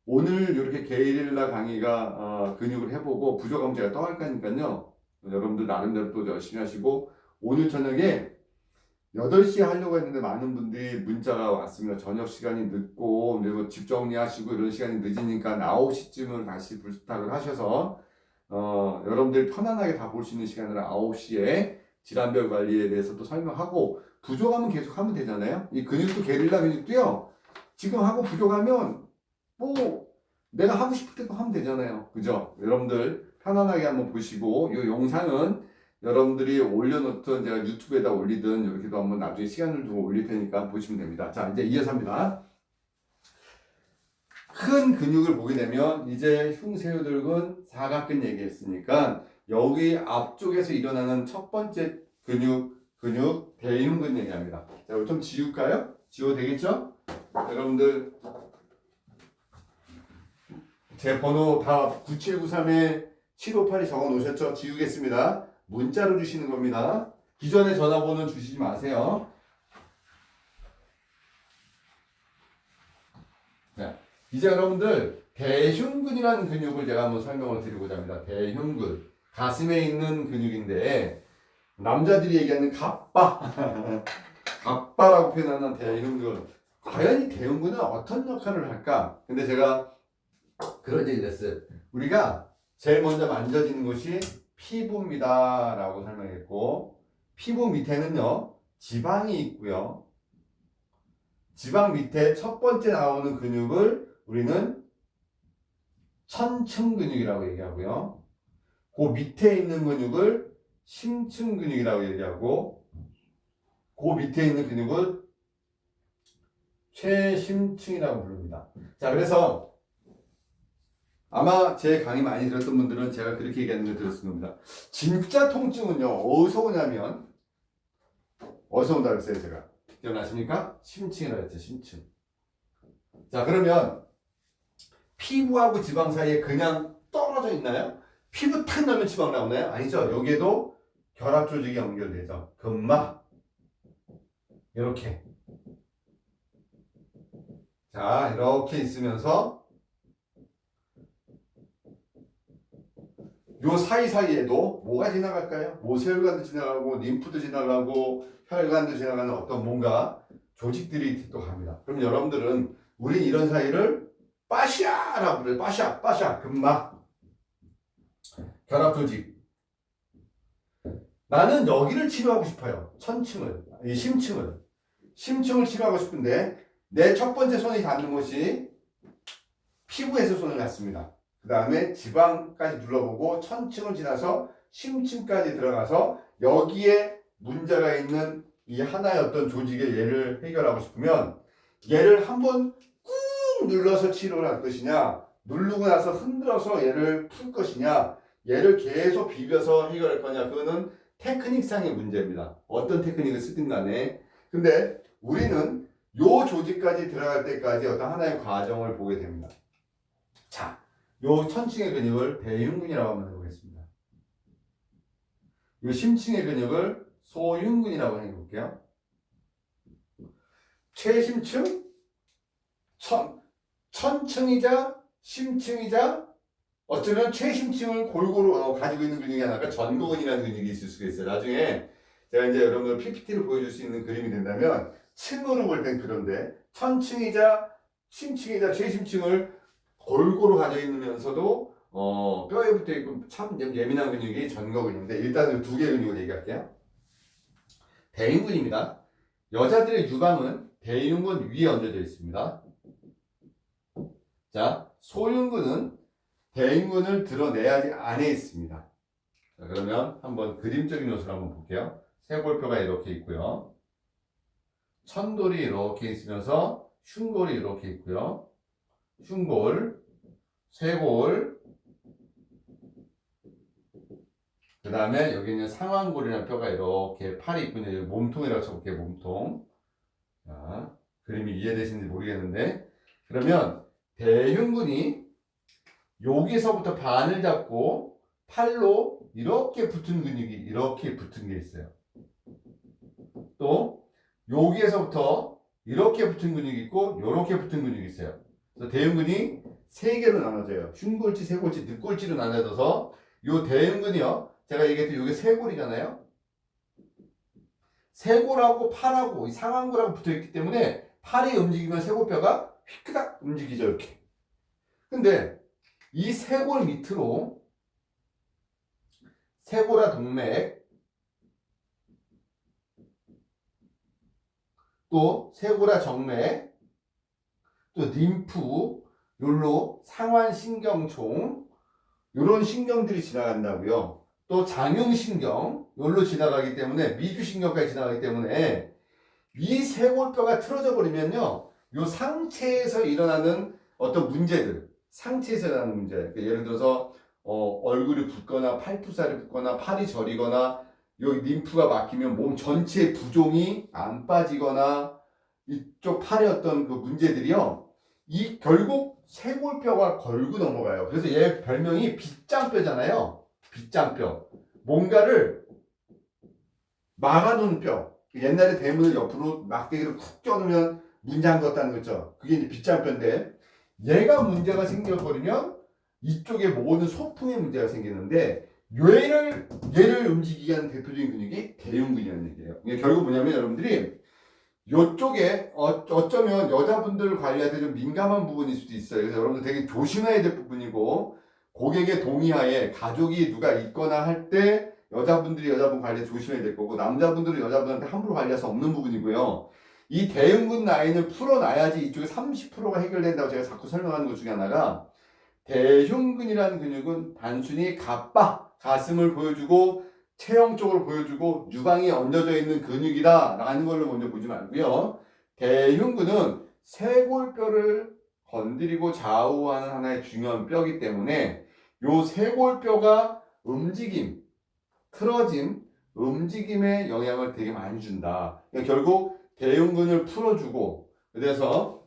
오늘 이렇게 게릴라 강의가 근육을 해보고 부족하면 제가 또 할 거니까요. 여러분들 나름대로 또 열심히 하시고, 오늘 저녁에 8시에 하려고 했는데 많은 분들이 문자가 왔습니다. 저녁 시간이 늦고 그리고 집 정리하시고 이런 시간이 늦으니까 9시쯤을 다시 부탁을 하셔서 여러분들이 편안하게 다 볼 수 있는 시간으로 9시에 질환별 관리에 대해서 또 설명하고, 부족하면 계속 하면 되잖아요. 이 근육도 게릴라 근육도요. 지금 하고 부족하면 뭐 내가 하고 싶을 때도 하면 되잖아요. 그죠? 여러분들 편안하게 한번 보시고, 이 영상은 여러분들이 올려놓든 제가 유튜브에다 올리든 이렇게도 한번 나중에 시간을 두고 올릴 테니까 보시면 됩니다. 자, 이제 이어서 합니다. 큰 근육을 보게 되면 이제 흉쇄유들근 사각근 얘기했으니까 여기 앞쪽에서 일어나는 첫 번째 근육 대흉근 얘기합니다. 자, 이거 좀 지울까요? 지워도 되겠죠? 여러분들 제 번호 다 9793-7582 적어 놓으셨죠? 지우겠습니다. 문자로 주시는 겁니다. 기존에 전화번호 주시지 마세요. 자, 이제 여러분들 대흉근이라는 근육을 제가 한번 설명을 드리고자 합니다. 대흉근, 가슴에 있는 근육인데 남자들이 얘기하는 갑바 갑바라고 표현하는 대흉근. 과연 이 대흉근은 어떤 역할을 할까? 근데 제가 그런 얘기를 했어요. 우리가 제일 먼저 만져지는 것이 피부입니다 라고 설명했고, 피부 밑에는요 지방이 있고요. 지방 밑에 첫 번째 나오는 근육을 우리는 천층 근육이라고 얘기하고요. 그 밑에 있는 근육을 심층 근육이라고 얘기하고, 그 밑에 있는 근육을 최심층이라고 부릅니다. 자, 그래서 아마 제 강의 많이 들었던 분들은 제가 그렇게 얘기하는 걸 들었을 겁니다. 진짜 통증은요 어디서 오냐면, 어디서 온다 그랬어요 제가? 기억나십니까? 심층이라고 했죠. 심층. 자, 그러면 피부하고 지방 사이에 그냥 떨어져 있나요? 피부 탁 나면 지방 나오나요? 아니죠. 여기에도 결합 조직이 연결되죠. 근막 이렇게. 자, 이렇게 있으면서 요 사이사이에도 뭐가 지나갈까요? 모세혈관도 지나가고 림프도 지나가고 혈관도 지나가는 어떤 뭔가 조직들이 또 갑니다. 그럼 여러분들은 우린 이런 사이를 파시아라고 그래요. 파시아, 근막, 결합 조직. 나는 여기를 치료하고 싶어요. 천층을, 이 심층을 치료하고 싶은데 내 첫 번째 손이 닿는 곳이 피부에서 손을 놨습니다. 그 다음에 지방까지 눌러보고 천층을 지나서 심층까지 들어가서 여기에 문제가 있는 이 하나의 어떤 조직의 얘를 해결하고 싶으면 얘를 한번 꾹 눌러서 치료를 할 것이냐, 누르고 나서 흔들어서 얘를 풀 것이냐, 얘를 계속 비벼서 해결할 거냐, 그거는 테크닉상의 문제입니다. 어떤 테크닉을 쓰든 간에. 근데 우리는 요 조직까지 들어갈 때까지 어떤 하나의 과정을 보게 됩니다. 자, 요 천층의 근육을 대흉근이라고 한번 해보겠습니다. 요 심층의 근육을 소흉근이라고 해볼게요. 최심층, 천층이자 심층이자 어쩌면 최심층을 골고루 가지고 있는 근육이 하나가 전거근이라는 근육이 있을 수가 있어요. 나중에 제가 이제 여러분들 PPT를 보여줄 수 있는 그림이 된다면 층으로 볼 땐 그런데 천층이자 심층이자 최심층을 골고루 가지고 있으면서도 뼈에 붙어 있고 참 예민한 근육이 전거근인데 일단은 두 개의 근육을 얘기할게요. 대흉근입니다. 여자들의 유방은 대흉근 위에 얹어져 있습니다. 자, 소흉근은 대흉근을 드러내야지 안에 있습니다. 자, 그러면 한번 그림적인 요소를 한번 볼게요. 쇄골뼈가 이렇게 있고요. 천돌이 이렇게 있으면서 흉골이 이렇게 있고요. 흉골, 쇄골, 그 다음에 여기 있는 상완골이라는 뼈가 이렇게 팔이 있군요. 여기 몸통이라고 쳐볼게요. 몸통. 자, 그림이 이해되시는지 모르겠는데 그러면 대흉근이 여기서부터 반을 잡고 팔로 이렇게 붙은 근육이 이렇게 붙은 게 있어요. 또 여기에서부터 이렇게 붙은 근육이 있고 이렇게 붙은 근육이 있어요. 그래서 대흉근이 세 개로 나눠져요. 흉골지, 쇄골지, 늑골지로 나눠져서 이 대흉근이요. 제가 얘기했던 이게 쇄골이잖아요. 쇄골하고 팔하고 이 상완골하고 붙어있기 때문에 팔이 움직이면 쇄골뼈가 휘끄닥 움직이죠. 이렇게. 근데 이 쇄골 밑으로 쇄골화 동맥 또 쇄골화 정맥 또 림프 요로 상완신경총 요런 신경들이 지나간다고요. 또 장흉신경 요로 지나가기 때문에 미주신경까지 지나가기 때문에 이 쇄골뼈가 틀어져 버리면요. 요 상체에서 일어나는 어떤 문제들 상체에서 일어나는 문제 예를 들어서 얼굴이 붓거나 팔뚝살이 붓거나 팔이 저리거나 여기 림프가 막히면 몸 전체의 부종이 안 빠지거나 이쪽 팔의 어떤 그 문제들이요. 이 결국 쇄골뼈가 걸고 넘어가요. 그래서 얘 별명이 빗장뼈잖아요. 빗장뼈. 뭔가를 막아놓은 뼈. 옛날에 대문을 옆으로 막대기로 쿡 껴놓으면 문 잠궜다는 거죠. 그게 이제 빗장뼈인데 얘가 문제가 생겨버리면 이쪽에 모든 소풍에 문제가 생기는데 얘를 움직이게 하는 대표적인 근육이 대흉근이라는 얘기예요. 이게 결국 뭐냐면 여러분들이 이쪽에 어쩌면 여자분들을 관리할 때 좀 민감한 부분일 수도 있어요. 그래서 여러분들 되게 조심해야 될 부분이고 고객의 동의하에 가족이 누가 있거나 할 때 여자분들이 여자분 관리에 조심해야 될 거고 남자분들은 여자분한테 함부로 관리할 수 없는 부분이고요. 이 대흉근 라인을 풀어놔야지 이쪽에 30%가 해결된다고 제가 자꾸 설명하는 것 중에 하나가 대흉근이라는 근육은 단순히 가슴을 보여주고 체형적으로 보여주고 유방이 얹어져 있는 근육이다 라는 걸로 먼저 보지 말고요. 대흉근은 쇄골뼈를 건드리고 좌우하는 하나의 중요한 뼈이기 때문에 요 쇄골뼈가 틀어짐, 움직임에 영향을 되게 많이 준다. 그러니까 결국 대흉근을 풀어주고 그래서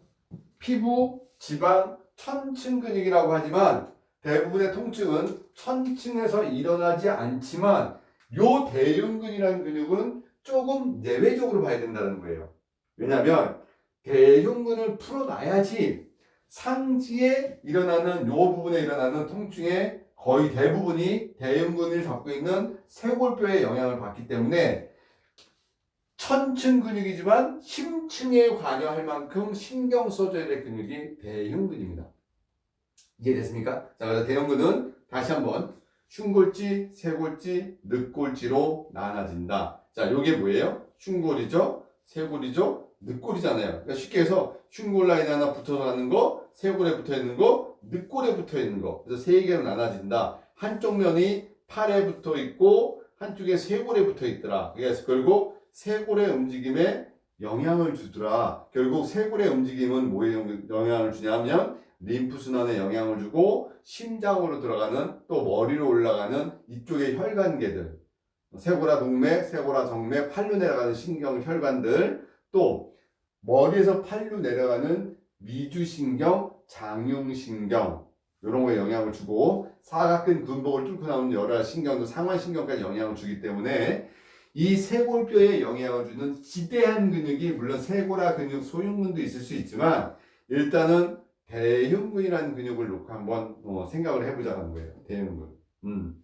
피부, 지방, 천층 근육이라고 하지만 대부분의 통증은 천층에서 일어나지 않지만 요 대흉근이라는 근육은 조금 내외적으로 봐야 된다는 거예요. 왜냐하면 대흉근을 풀어놔야지 상지에 일어나는 요 부분에 일어나는 통증의 거의 대부분이 대흉근을 잡고 있는 쇄골뼈에 영향을 받기 때문에 천층 근육이지만 심층에 관여할 만큼 신경 써줘야 될 근육이 대흉근입니다. 이해됐습니까? 자, 그래서 대흉근은 다시 한번 흉골지, 쇄골지, 늑골지로 나눠진다. 자, 요게 뭐예요? 흉골이죠, 쇄골이죠, 늑골이잖아요. 그러니까 쉽게 해서 흉골 라인 하나 붙어서 가는 거, 쇄골에 붙어 있는 거, 늑골에 붙어 있는 거. 그래서 세 개로 나눠진다. 한쪽 면이 팔에 붙어 있고 한쪽에 쇄골에 붙어 있더라. 그래서 결국 쇄골의 움직임에 영향을 주더라. 결국 쇄골의 움직임은 뭐에 영향을 주냐면 림프순환에 영향을 주고 심장으로 들어가는 또 머리로 올라가는 이쪽의 혈관계들 쇄골화 동맥, 쇄골화 정맥, 팔로 내려가는 신경 혈관들 또 머리에서 팔로 내려가는 미주신경, 장흉신경 이런 거에 영향을 주고 사각근 근복을 뚫고 나오는 여러 신경도 상완신경까지 영향을 주기 때문에 이 쇄골뼈에 영향을 주는 지대한 근육이 물론 쇄골화 근육 소흉근도 있을 수 있지만 일단은 대흉근이라는 근육을 놓고 한번 생각을 해보자는 거예요. 대흉근.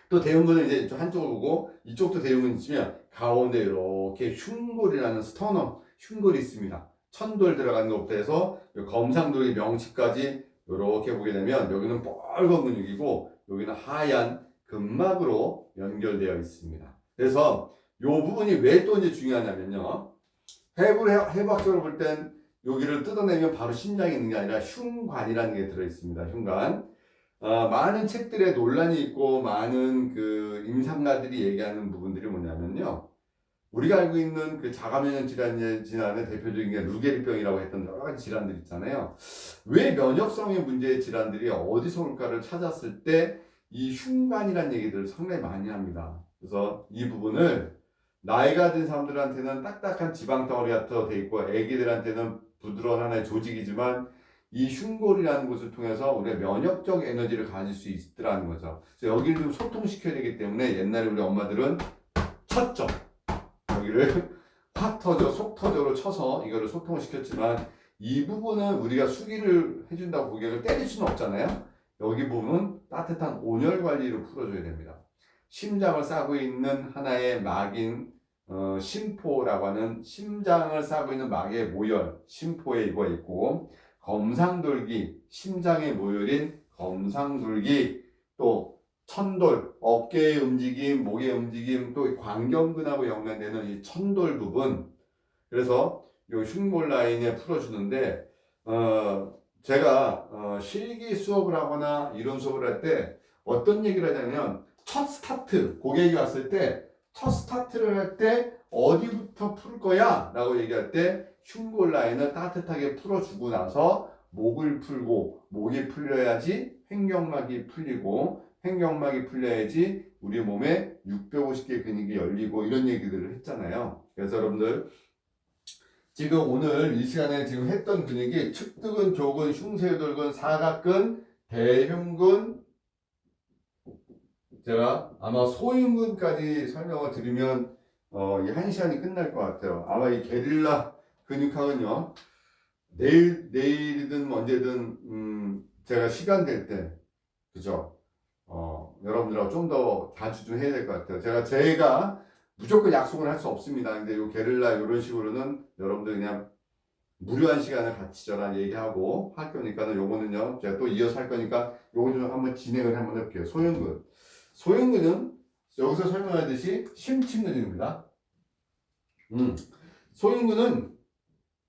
또 대흉근은 이제 좀 한쪽을 보고 이쪽도 대흉근이 있으면 가운데 이렇게 흉골이라는 스터넘 흉골이 있습니다. 천돌 들어가는 것부터 해서 검상돌기 명치까지 이렇게 보게 되면 여기는 뻘건 근육이고 여기는 하얀 근막으로 연결되어 있습니다. 그래서 이 부분이 왜 또 이제 중요하냐면요. 해부학적으로 볼 땐 여기를 뜯어내면 바로 심장이 있는 게 아니라 흉관이라는 게 들어있습니다. 흉관. 많은 책들에 논란이 있고 많은 그 임상가들이 얘기하는 부분들이 뭐냐면요. 우리가 알고 있는 그 자가면역 질환의 대표적인 게 루게리병이라고 했던 여러 가지 질환들 있잖아요. 왜 면역성의 문제의 질환들이 어디서 올까를 찾았을 때 이 흉관이라는 얘기들을 상당히 많이 합니다. 그래서 이 부분을 나이가 든 사람들한테는 딱딱한 지방덩어리 같은 돼 있고 애기들한테는 부드러운 하나의 조직이지만 이 흉골이라는 것을 통해서 우리가 면역적 에너지를 가질 수 있더라는 거죠. 그래서 여기를 좀 소통시켜야 되기 때문에 옛날에 우리 엄마들은 쳤죠. 여기를 확 터져, 속 터져로 쳐서 이거를 소통을 시켰지만 이 부분은 우리가 수기를 해준다고 고객을 때릴 수는 없잖아요. 여기 부분은 따뜻한 온열 관리로 풀어줘야 됩니다. 심장을 싸고 있는 하나의 막인 심포라고 하는 심장을 싸고 있는 막의 모열, 심포에 이거 있고 검상돌기, 심장의 모열인 검상돌기, 또 천돌, 어깨의 움직임, 목의 움직임, 또 광경근하고 연관되는 이 천돌 부분. 그래서 이 흉골 라인에 풀어주는데 제가 실기 수업을 하거나 이런 수업을 할 때 어떤 얘기를 하냐면 첫 스타트, 고객이 왔을 때 첫 스타트를 할 때 어디부터 풀 거야? 라고 얘기할 때 흉골 라인을 따뜻하게 풀어주고 나서 목을 풀고 목이 풀려야지 횡격막이 풀리고 횡격막이 풀려야지 우리 몸에 650개 근육이 열리고 이런 얘기들을 했잖아요. 그래서 여러분들 지금 오늘 이 시간에 지금 했던 근육이 측두근, 조근, 흉쇄돌근, 사각근, 대흉근, 제가 아마 소흉근까지 설명을 드리면 이 1시간이 끝날 것 같아요. 아마 이 게릴라 근육학은요. 내일이든 언제든 제가 시간 될 때 그죠? 여러분들하고 좀 더 자주 좀 해야 될 것 같아요. 제가 무조건 약속을 할 수 없습니다. 근데 요 게릴라 이런 식으로는 여러분들 그냥 무료한 시간을 같이 저랑 얘기하고 할 거니까는 요거는요. 제가 또 이어서 할 거니까 요거 좀 한번 진행을 한번 해볼게요. 소흉근. 소흉근은 여기서 설명하듯이 심층근육입니다. 소흉근은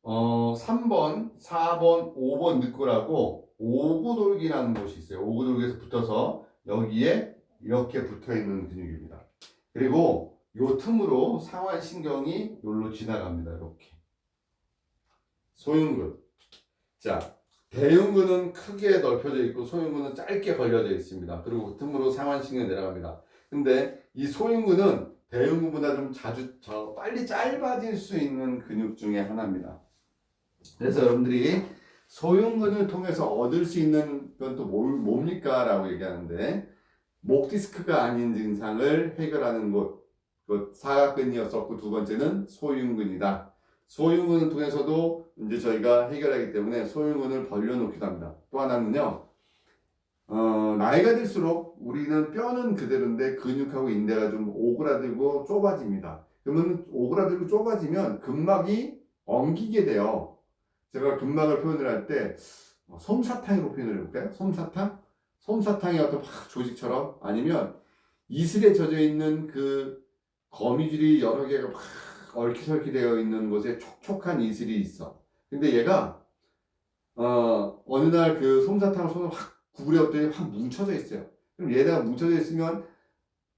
3번, 4번, 5번 늑골하고 오구돌기라는 곳이 있어요. 오구돌기에서 붙어서 여기에 이렇게 붙어 있는 근육입니다. 그리고 요 틈으로 상완신경이 여기로 지나갑니다. 이렇게. 소흉근. 자, 대흉근은 크게 넓혀져 있고 소흉근은 짧게 걸려져 있습니다. 그리고 그 틈으로 상완신경이 내려갑니다. 근데 이 소흉근은 대흉근보다 좀 빨리 짧아질 수 있는 근육 중에 하나입니다. 그래서 여러분들이 소흉근을 통해서 얻을 수 있는 건 또 뭡니까? 라고 얘기하는데 목 디스크가 아닌 증상을 해결하는 곳, 사각근이었었고 두 번째는 소흉근이다. 소흉근을 통해서도 이제 저희가 해결하기 때문에 소흉근을 벌려놓기도 합니다. 또 하나는요, 나이가 들수록 우리는 뼈는 그대로인데 근육하고 인대가 좀 오그라들고 좁아집니다. 그러면 오그라들고 좁아지면 근막이 엉키게 돼요. 제가 근막을 표현을 할 때 솜사탕으로 표현을 해볼까요? 솜사탕? 솜사탕의 어떤 조직처럼 아니면 이슬에 젖어 있는 그 거미줄이 여러 개가 막 얽히설키 되어 있는 곳에 촉촉한 이슬이 있어. 근데 얘가 어느 날 그 솜사탕을 손을 확 구부렸더니 확 뭉쳐져 있어요. 그럼 얘가 뭉쳐져 있으면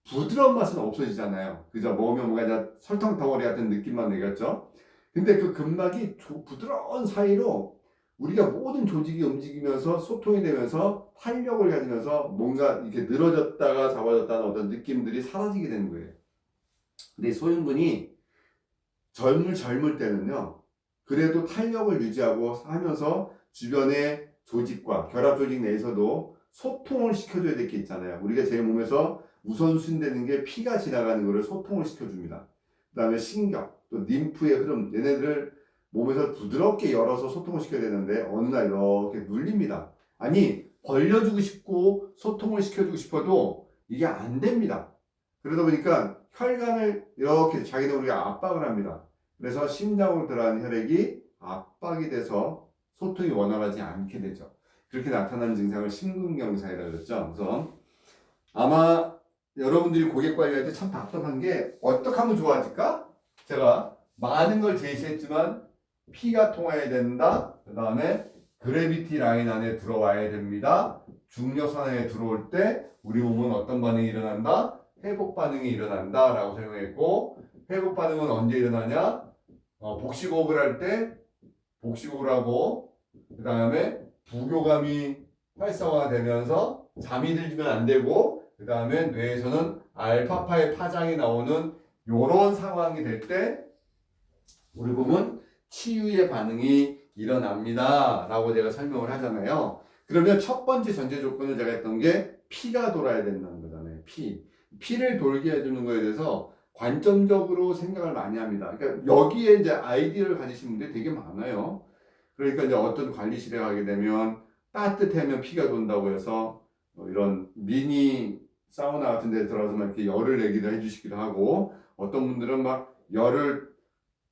부드러운 맛은 없어지잖아요. 그죠? 먹으면 뭔가 이제 설탕 덩어리 같은 느낌만 내겠죠? 근데 그 근막이 부드러운 사이로 우리가 모든 조직이 움직이면서 소통이 되면서 탄력을 가지면서 뭔가 이렇게 늘어졌다가 잡아졌다는 어떤 느낌들이 사라지게 되는 거예요. 근데 소흉근이 젊을 때는요, 그래도 탄력을 유지하고 하면서 주변의 조직과 결합 조직 내에서도 소통을 시켜줘야 될 게 있잖아요. 우리가 제 몸에서 우선순위되는 게 피가 지나가는 것을 소통을 시켜줍니다. 그 다음에 신경, 또 림프의 흐름, 얘네들을 몸에서 부드럽게 열어서 소통을 시켜야 되는데 어느 날 이렇게 눌립니다. 아니 벌려주고 싶고 소통을 시켜주고 싶어도 이게 안 됩니다. 그러다 보니까 혈관을 이렇게 자기는 우리가 압박을 합니다. 그래서 심장으로 들어가는 혈액이 압박이 돼서 소통이 원활하지 않게 되죠. 그렇게 나타나는 증상을 심근경사이라고 그랬죠. 그래서 아마 여러분들이 고객 관리할 때 참 답답한 게 어떻게 하면 좋아질까? 제가 많은 걸 제시했지만 피가 통해야 된다. 그 다음에 그래비티 라인 안에 들어와야 됩니다. 중력선 안에 들어올 때 우리 몸은 어떤 반응이 일어난다? 회복 반응이 일어난다 라고 설명했고, 회복 반응은 언제 일어나냐? 복식호흡을 할 때 복식호흡을 하고, 그 다음에 부교감이 활성화되면서 잠이 들면 안 되고, 그 다음에 뇌에서는 알파파의 파장이 나오는 요런 상황이 될 때 우리 몸은 치유의 반응이 일어납니다 라고 제가 설명을 하잖아요. 그러면 첫 번째 전제 조건을 제가 했던 게 피가 돌아야 된다는 거잖아요. 피를 돌게 해주는 거에 대해서 관점적으로 생각을 많이 합니다. 그러니까 여기에 이제 아이디어를 가지신 분들이 되게 많아요. 그러니까 이제 어떤 관리실에 가게 되면 따뜻하면 피가 돈다고 해서 이런 미니 사우나 같은 데 들어가서 막 이렇게 열을 내기도 해주시기도 하고, 어떤 분들은 막 열을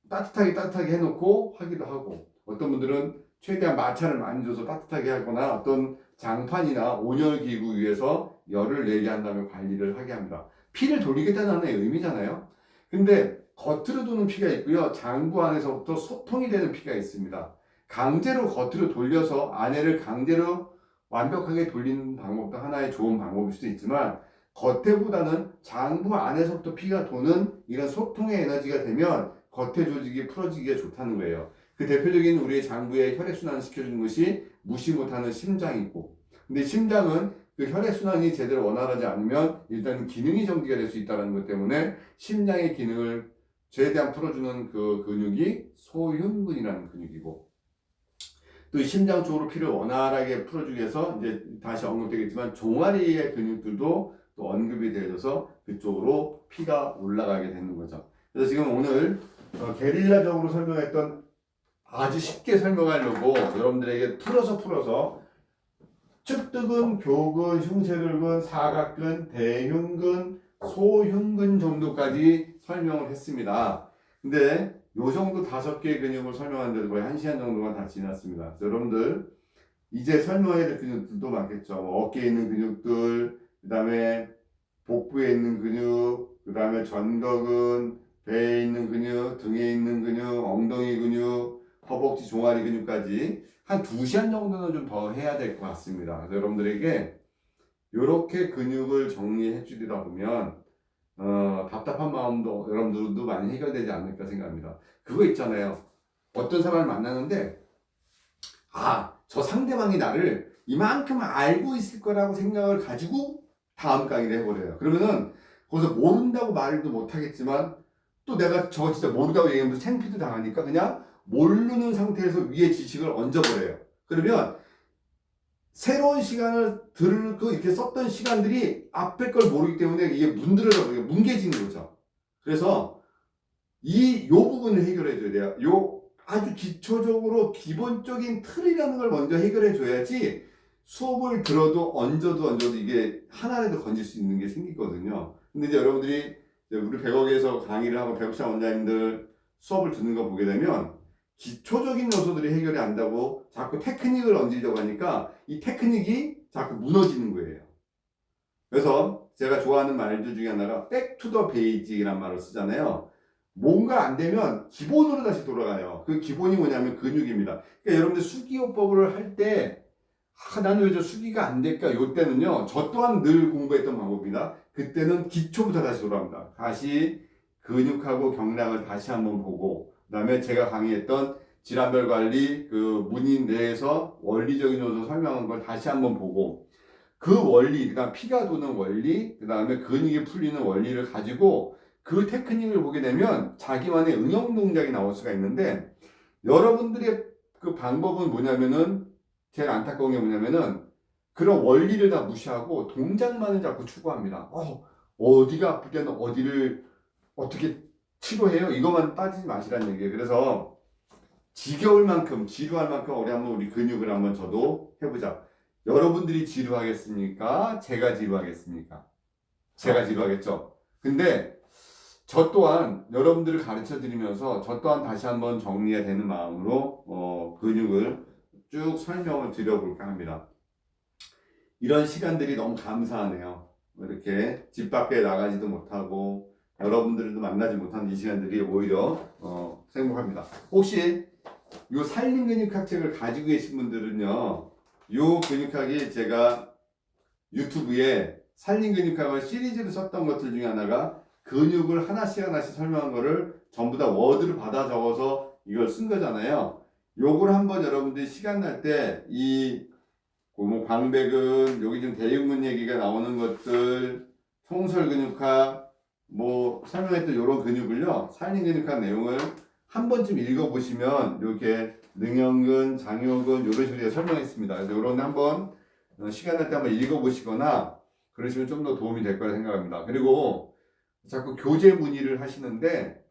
따뜻하게 해놓고 하기도 하고, 어떤 분들은 최대한 마찰을 많이 줘서 따뜻하게 하거나 어떤 장판이나 온열기구 위에서 열을 내게 한 다음에 관리를 하게 합니다. 피를 돌리겠다는 하나의 의미잖아요. 근데 겉으로 도는 피가 있고요. 장부 안에서부터 소통이 되는 피가 있습니다. 강제로 겉으로 돌려서 안에를 강제로 완벽하게 돌리는 방법도 하나의 좋은 방법일 수도 있지만, 겉에보다는 장부 안에서부터 피가 도는 이런 소통의 에너지가 되면 겉에 조직이 풀어지기가 좋다는 거예요. 그 대표적인 우리의 장부에 혈액순환을 시켜주는 것이 무시 못하는 심장이고, 근데 심장은 그 혈액순환이 제대로 원활하지 않으면 일단 기능이 정지가 될 수 있다는 것 때문에 심장의 기능을 최대한 풀어주는 그 근육이 소흉근이라는 근육이고, 또 심장 쪽으로 피를 원활하게 풀어주기 위해서 이제 다시 언급되겠지만 종아리의 근육들도 또 언급이 되어져서 그쪽으로 피가 올라가게 되는 거죠. 그래서 지금 오늘 게릴라적으로 설명했던, 아주 쉽게 설명하려고 여러분들에게 풀어서 측두근, 교근, 흉쇄들근, 사각근, 대흉근, 소흉근 정도까지 설명을 했습니다. 근데 요 정도 5개의 근육을 설명하는데도 거의 1시간 정도가 다 지났습니다. 여러분들 이제 설명해야 될 근육들도 많겠죠. 어깨에 있는 근육들, 그 다음에 복부에 있는 근육, 그 다음에 전거근, 배에 있는 근육, 등에 있는 근육, 엉덩이 근육, 허벅지 종아리 근육까지 한 2시간 정도는 좀 더 해야 될 것 같습니다. 그래서 여러분들에게 이렇게 근육을 정리해 주다 보면 답답한 마음도 여러분들도 많이 해결되지 않을까 생각합니다. 그거 있잖아요. 어떤 사람을 만나는데 저 상대방이 나를 이만큼 알고 있을 거라고 생각을 가지고 다음 강의를 해버려요. 그러면은 거기서 모른다고 말도 못하겠지만 또 내가 저거 진짜 모르다고 얘기하면서 창피도 당하니까 그냥 모르는 상태에서 위에 지식을 얹어버려요. 그러면 새로운 시간을 들고 이렇게 썼던 시간들이 앞에 걸 모르기 때문에 이게 문드러져 버리고 뭉개지는 거죠. 그래서 요 부분을 해결해 줘야 돼요. 요 아주 기초적으로 기본적인 틀이라는 걸 먼저 해결해 줘야지 수업을 들어도 얹어도 이게 하나라도 건질 수 있는 게 생기거든요. 근데 이제 여러분들이 우리 100억에서 강의를 하고 100억차 원장님들 수업을 듣는 거 보게 되면 기초적인 요소들이 해결이 안 되고 자꾸 테크닉을 얹으려고 하니까 이 테크닉이 자꾸 무너지는 거예요. 그래서 제가 좋아하는 말들 중에 하나가 back to the basic이란 말을 쓰잖아요. 뭔가 안 되면 기본으로 다시 돌아가요. 그 기본이 뭐냐면 근육입니다. 그러니까 여러분들 수기요법을 할 때 나는 왜 저 수기가 안 될까? 이때는요, 저 또한 늘 공부했던 방법입니다. 그때는 기초부터 다시 돌아옵니다. 다시 근육하고 경락을 다시 한번 보고, 그 다음에 제가 강의했던 질환별 관리 그 문인 내에서 원리적인 요소 설명한 걸 다시 한번 보고, 그 원리, 그다음 피가 도는 원리, 그 다음에 근육이 풀리는 원리를 가지고 그 테크닉을 보게 되면 자기만의 응용 동작이 나올 수가 있는데, 여러분들의 그 방법은 뭐냐면은, 제일 안타까운 게 뭐냐면은 그런 원리를 다 무시하고 동작만을 자꾸 추구합니다. 어디가 아플 때는 어디를 어떻게 치료해요? 이것만 따지지 마시라는 얘기예요. 그래서 지겨울 만큼, 지루할 만큼 우리 근육을 한번 저도 해보자. 여러분들이 지루하겠습니까? 제가 지루하겠습니까? 제가 지루하겠죠. 근데 저 또한 여러분들을 가르쳐 드리면서 저 또한 다시 한번 정리가 되는 마음으로 근육을 쭉 설명을 드려볼까 합니다. 이런 시간들이 너무 감사하네요. 이렇게 집 밖에 나가지도 못하고 여러분들도 만나지 못하는 이 시간들이 오히려 행복합니다. 혹시 요 살림 근육학 책을 가지고 계신 분들은요, 요 근육학이 제가 유튜브에 살림 근육학을 시리즈로 썼던 것들 중에 하나가 근육을 하나씩 설명한 거를 전부 다 워드로 받아 적어서 이걸 쓴 거잖아요. 요걸 한번 여러분들이 시간 날 때 뭐 광배근, 여기 지금 대흉근 얘기가 나오는 것들, 총설 근육학, 뭐 설명했던 요런 근육을요, 살림 근육학 내용을 한 번쯤 읽어보시면 이렇게 능형근, 장요근 요런 식으로 설명했습니다. 그래서 요런 한번 시간 날 때 한번 읽어보시거나 그러시면 좀 더 도움이 될 거라 생각합니다. 그리고 자꾸 교재 문의를 하시는데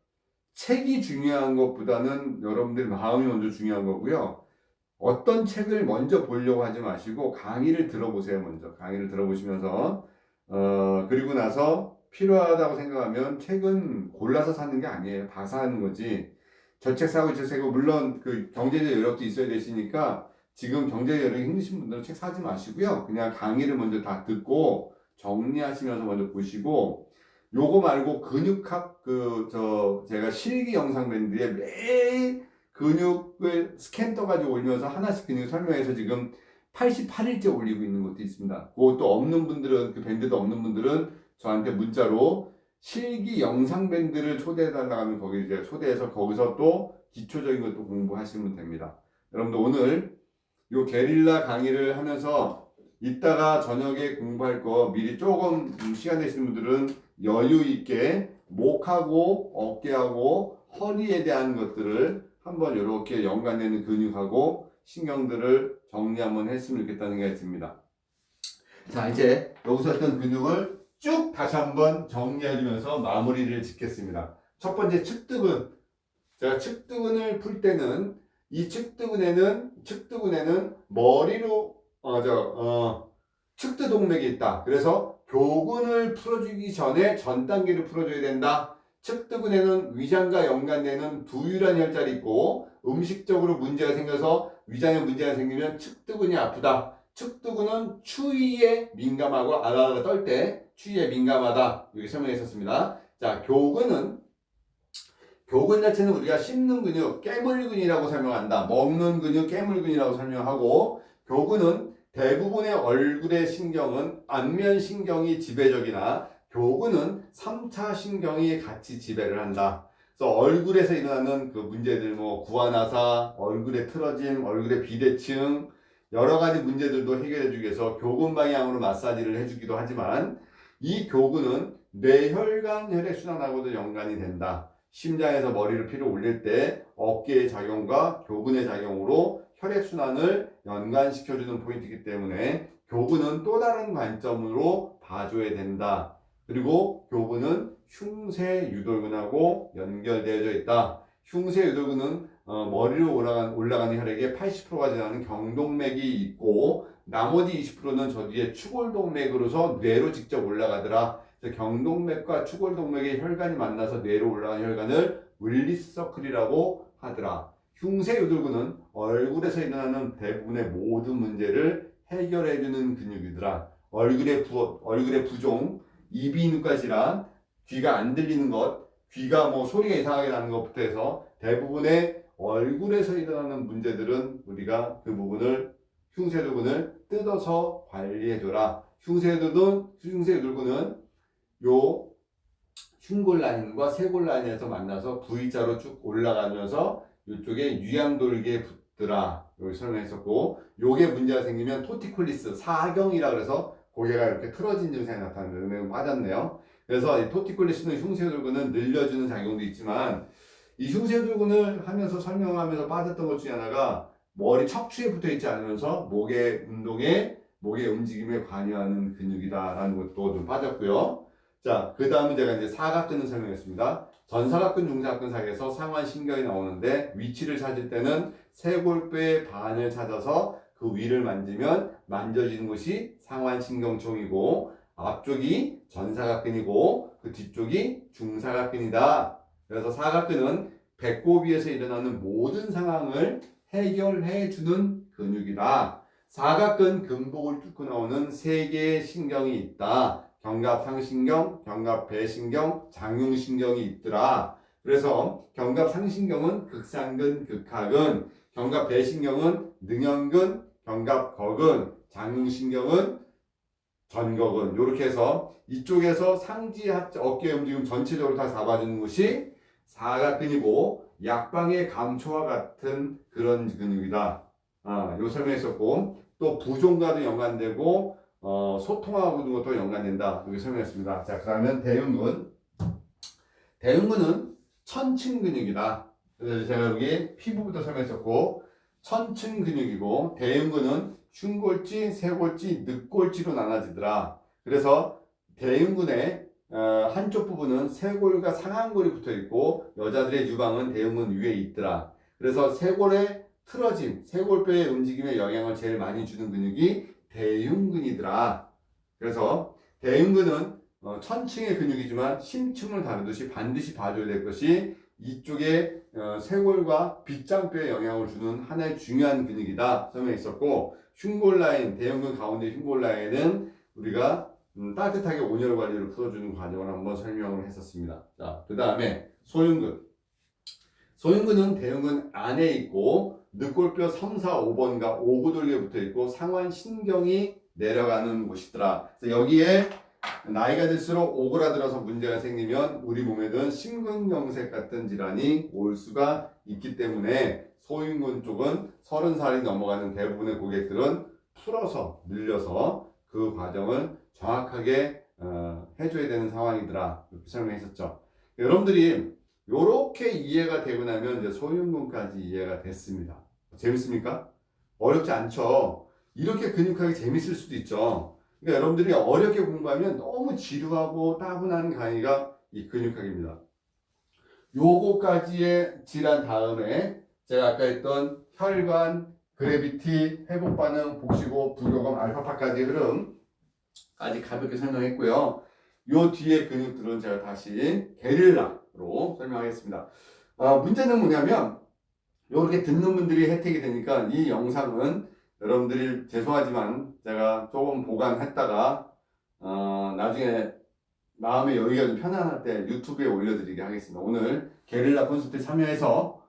책이 중요한 것보다는 여러분들 마음이 먼저 중요한 거고요. 어떤 책을 먼저 보려고 하지 마시고 강의를 들어보세요. 먼저 강의를 들어보시면서 그리고 나서 필요하다고 생각하면 책은 골라서 사는 게 아니에요. 다 사는 거지. 저 책 사고 저 책 사고 물론 그 경제적 여력도 있어야 되시니까 지금 경제적 여력이 힘드신 분들은 책 사지 마시고요. 그냥 강의를 먼저 다 듣고 정리하시면서 먼저 보시고 요거 말고 근육학 제가 실기 영상 밴드에 매일 근육을 스캔 떠가지고 올리면서 하나씩 근육 설명해서 지금 88일째 올리고 있는 것도 있습니다. 그것도 없는 분들은, 그 밴드도 없는 분들은 저한테 문자로 실기 영상 밴드를 초대해달라고 하면 거기 이제 초대해서 거기서 또 기초적인 것도 공부하시면 됩니다. 여러분들 오늘 요 게릴라 강의를 하면서 이따가 저녁에 공부할 거 미리 조금 시간 되시는 분들은 여유 있게 목하고 어깨하고 허리에 대한 것들을 한번 이렇게 연관되는 근육하고 신경들을 정리 한번 했으면 좋겠다는 생각이 듭니다. 자, 이제 여기서 했던 근육을 쭉 다시 한번 정리해주면서 마무리를 짓겠습니다. 첫 번째 측두근. 제가 측두근을 풀 때는 이 측두근에는 머리로 측두동맥이 있다. 그래서 교근을 풀어주기 전에 전 단계를 풀어줘야 된다. 측두근에는 위장과 연관되는 두유라는 혈자리 있고 음식적으로 문제가 생겨서 위장에 문제가 생기면 측두근이 아프다. 측두근은 추위에 민감하고 아라아라 떨 때 추위에 민감하다. 이렇게 설명했었습니다. 자, 교근 자체는 우리가 씹는 근육, 깨물근이라고 설명한다. 먹는 근육, 깨물근이라고 설명하고 교근은 대부분의 얼굴의 신경은 안면신경이 지배적이나 교근은 3차 신경이 같이 지배를 한다. 그래서 얼굴에서 일어나는 그 문제들, 뭐 구안화사, 얼굴의 틀어짐, 얼굴의 비대칭, 여러 가지 문제들도 해결해주기 위해서 교근 방향으로 마사지를 해주기도 하지만 이 교근은 뇌혈관 혈액순환하고도 연관이 된다. 심장에서 머리를 피로 올릴 때 어깨의 작용과 교근의 작용으로 혈액순환을 연관시켜주는 포인트이기 때문에 교근은 또 다른 관점으로 봐줘야 된다. 그리고 교근은 흉쇄유돌근하고 연결되어져 있다. 흉쇄유돌근은 머리로 올라가는 혈액의 80%가 지나는 경동맥이 있고 나머지 20%는 저 뒤에 추골동맥으로서 뇌로 직접 올라가더라. 경동맥과 추골동맥의 혈관이 만나서 뇌로 올라가는 혈관을 윌리스 서클이라고 하더라. 흉쇄유돌근은 얼굴에서 일어나는 대부분의 모든 문제를 해결해주는 근육이더라. 얼굴의 부종, 이비인후과 질환, 귀가 안 들리는 것, 귀가 뭐 소리가 이상하게 나는 것부터 해서 대부분의 얼굴에서 일어나는 문제들은 우리가 그 부분을 흉쇄유돌근을 뜯어서 관리해줘라. 흉쇄유돌근은 요 흉골 라인과 쇄골 라인에서 만나서 V자로 쭉 올라가면서 이쪽에 유양돌기에 붙더라. 여기 설명했었고, 요게 문제가 생기면 토티콜리스, 사경이라 그래서 고개가 이렇게 틀어진 증상이 나타나는 빠졌네요. 그래서 이 토티콜리스는 흉쇄유돌근은 늘려주는 작용도 있지만 이 흉쇄유돌근을 하면서 설명하면서 빠졌던 것 중에 하나가 머리 척추에 붙어 있지 않으면서 목의 운동에 목의 움직임에 관여하는 근육이다라는 것도 좀 빠졌고요. 자, 그 다음은 제가 이제 사각근을 설명했습니다. 전사각근, 중사각근 사이에서 상완신경이 나오는데 위치를 찾을 때는 쇄골뼈의 반을 찾아서 그 위를 만지면 만져지는 곳이 상완신경총이고 앞쪽이 전사각근이고 그 뒤쪽이 중사각근이다. 그래서 사각근은 배꼽 위에서 일어나는 모든 상황을 해결해 주는 근육이다. 사각근 근복을 뚫고 나오는 세 개의 신경이 있다. 견갑상신경, 견갑배신경, 장흉신경이 있더라. 그래서 견갑상신경은 극상근, 극하근, 견갑배신경은 능형근, 견갑거근, 장흉신경은 전거근. 이렇게 해서 이쪽에서 상지, 어깨 움직임 전체적으로 다 잡아주는 것이 사각근이고 약방의 감초와 같은 그런 근육이다. 요 설명했었고 또 부종과도 연관되고 소통하고도 또 연관된다. 이렇게 설명했습니다. 자, 그러면 대흉근. 대흉근은 천층 근육이다. 그래서 제가 여기 피부부터 설명했었고 천층 근육이고 대흉근은 흉골지, 쇄골지, 늑골지로 나눠지더라. 그래서 대흉근의 한쪽 부분은 쇄골과 상안골이 붙어 있고 여자들의 유방은 대흉근 위에 있더라. 그래서 쇄골의 틀어짐, 쇄골뼈의 움직임에 영향을 제일 많이 주는 근육이 대흉근이더라. 그래서 대흉근은 천층의 근육이지만 심층을 다루듯이 반드시 봐줘야 될 것이 이쪽에 쇄골과 빗장뼈에 영향을 주는 하나의 중요한 근육이다 설명했었고 흉골 라인, 대흉근 가운데 흉골 라인은 우리가 따뜻하게 온열 관리를 풀어주는 과정을 한번 설명을 했었습니다. 자, 그 다음에 소흉근. 소흉근은 대흉근 안에 있고 늑골뼈 3, 4, 5번과 오구돌기에 붙어 있고 상완 신경이 내려가는 곳이더라. 그래서 여기에 나이가 들수록 오그라들어서 문제가 생기면 우리 몸에는 심근경색 같은 질환이 올 수가 있기 때문에 소흉근 쪽은 30살이 넘어가는 대부분의 고객들은 풀어서 늘려서 그 과정을 정확하게 해줘야 되는 상황이더라. 이렇게 설명했었죠. 여러분들이 이렇게 이해가 되고 나면 이제 소흉근까지 이해가 됐습니다. 재밌습니까? 어렵지 않죠? 이렇게 근육하기 재밌을 수도 있죠. 그러니까 여러분들이 어렵게 공부하면 너무 지루하고 따분한 강의가 이 근육학입니다. 요거까지의 질환 다음에 제가 아까 했던 혈관, 그래비티, 회복반응, 복식호흡, 부교감, 알파파까지 흐름까지 가볍게 설명했고요. 요 뒤에 근육들은 제가 다시 게릴라로 설명하겠습니다. 문제는 뭐냐면 이렇게 듣는 분들이 혜택이 되니까 이 영상은 여러분들이 죄송하지만 제가 조금 보관했다가 나중에 마음의 여유가 좀 편안할 때 유튜브에 올려드리게 하겠습니다. 오늘 게릴라 콘서트에 참여해서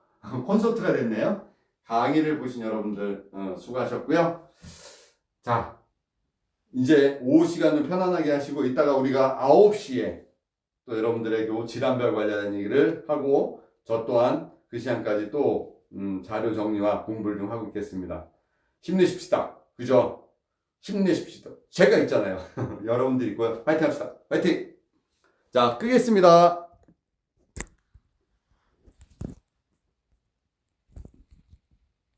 콘서트가 됐네요. 강의를 보신 여러분들 수고하셨고요. 자, 이제 오후 시간을 편안하게 하시고 이따가 우리가 9시에 또 여러분들에게 질환별 관련된 얘기를 하고 저 또한 그 시간까지 또 자료 정리와 공부를 좀 하고 있겠습니다. 힘내십시다. 그죠? 힘내십시다. 제가 있잖아요. 여러분들 있고요. 파이팅 합시다. 파이팅! 자, 끄겠습니다.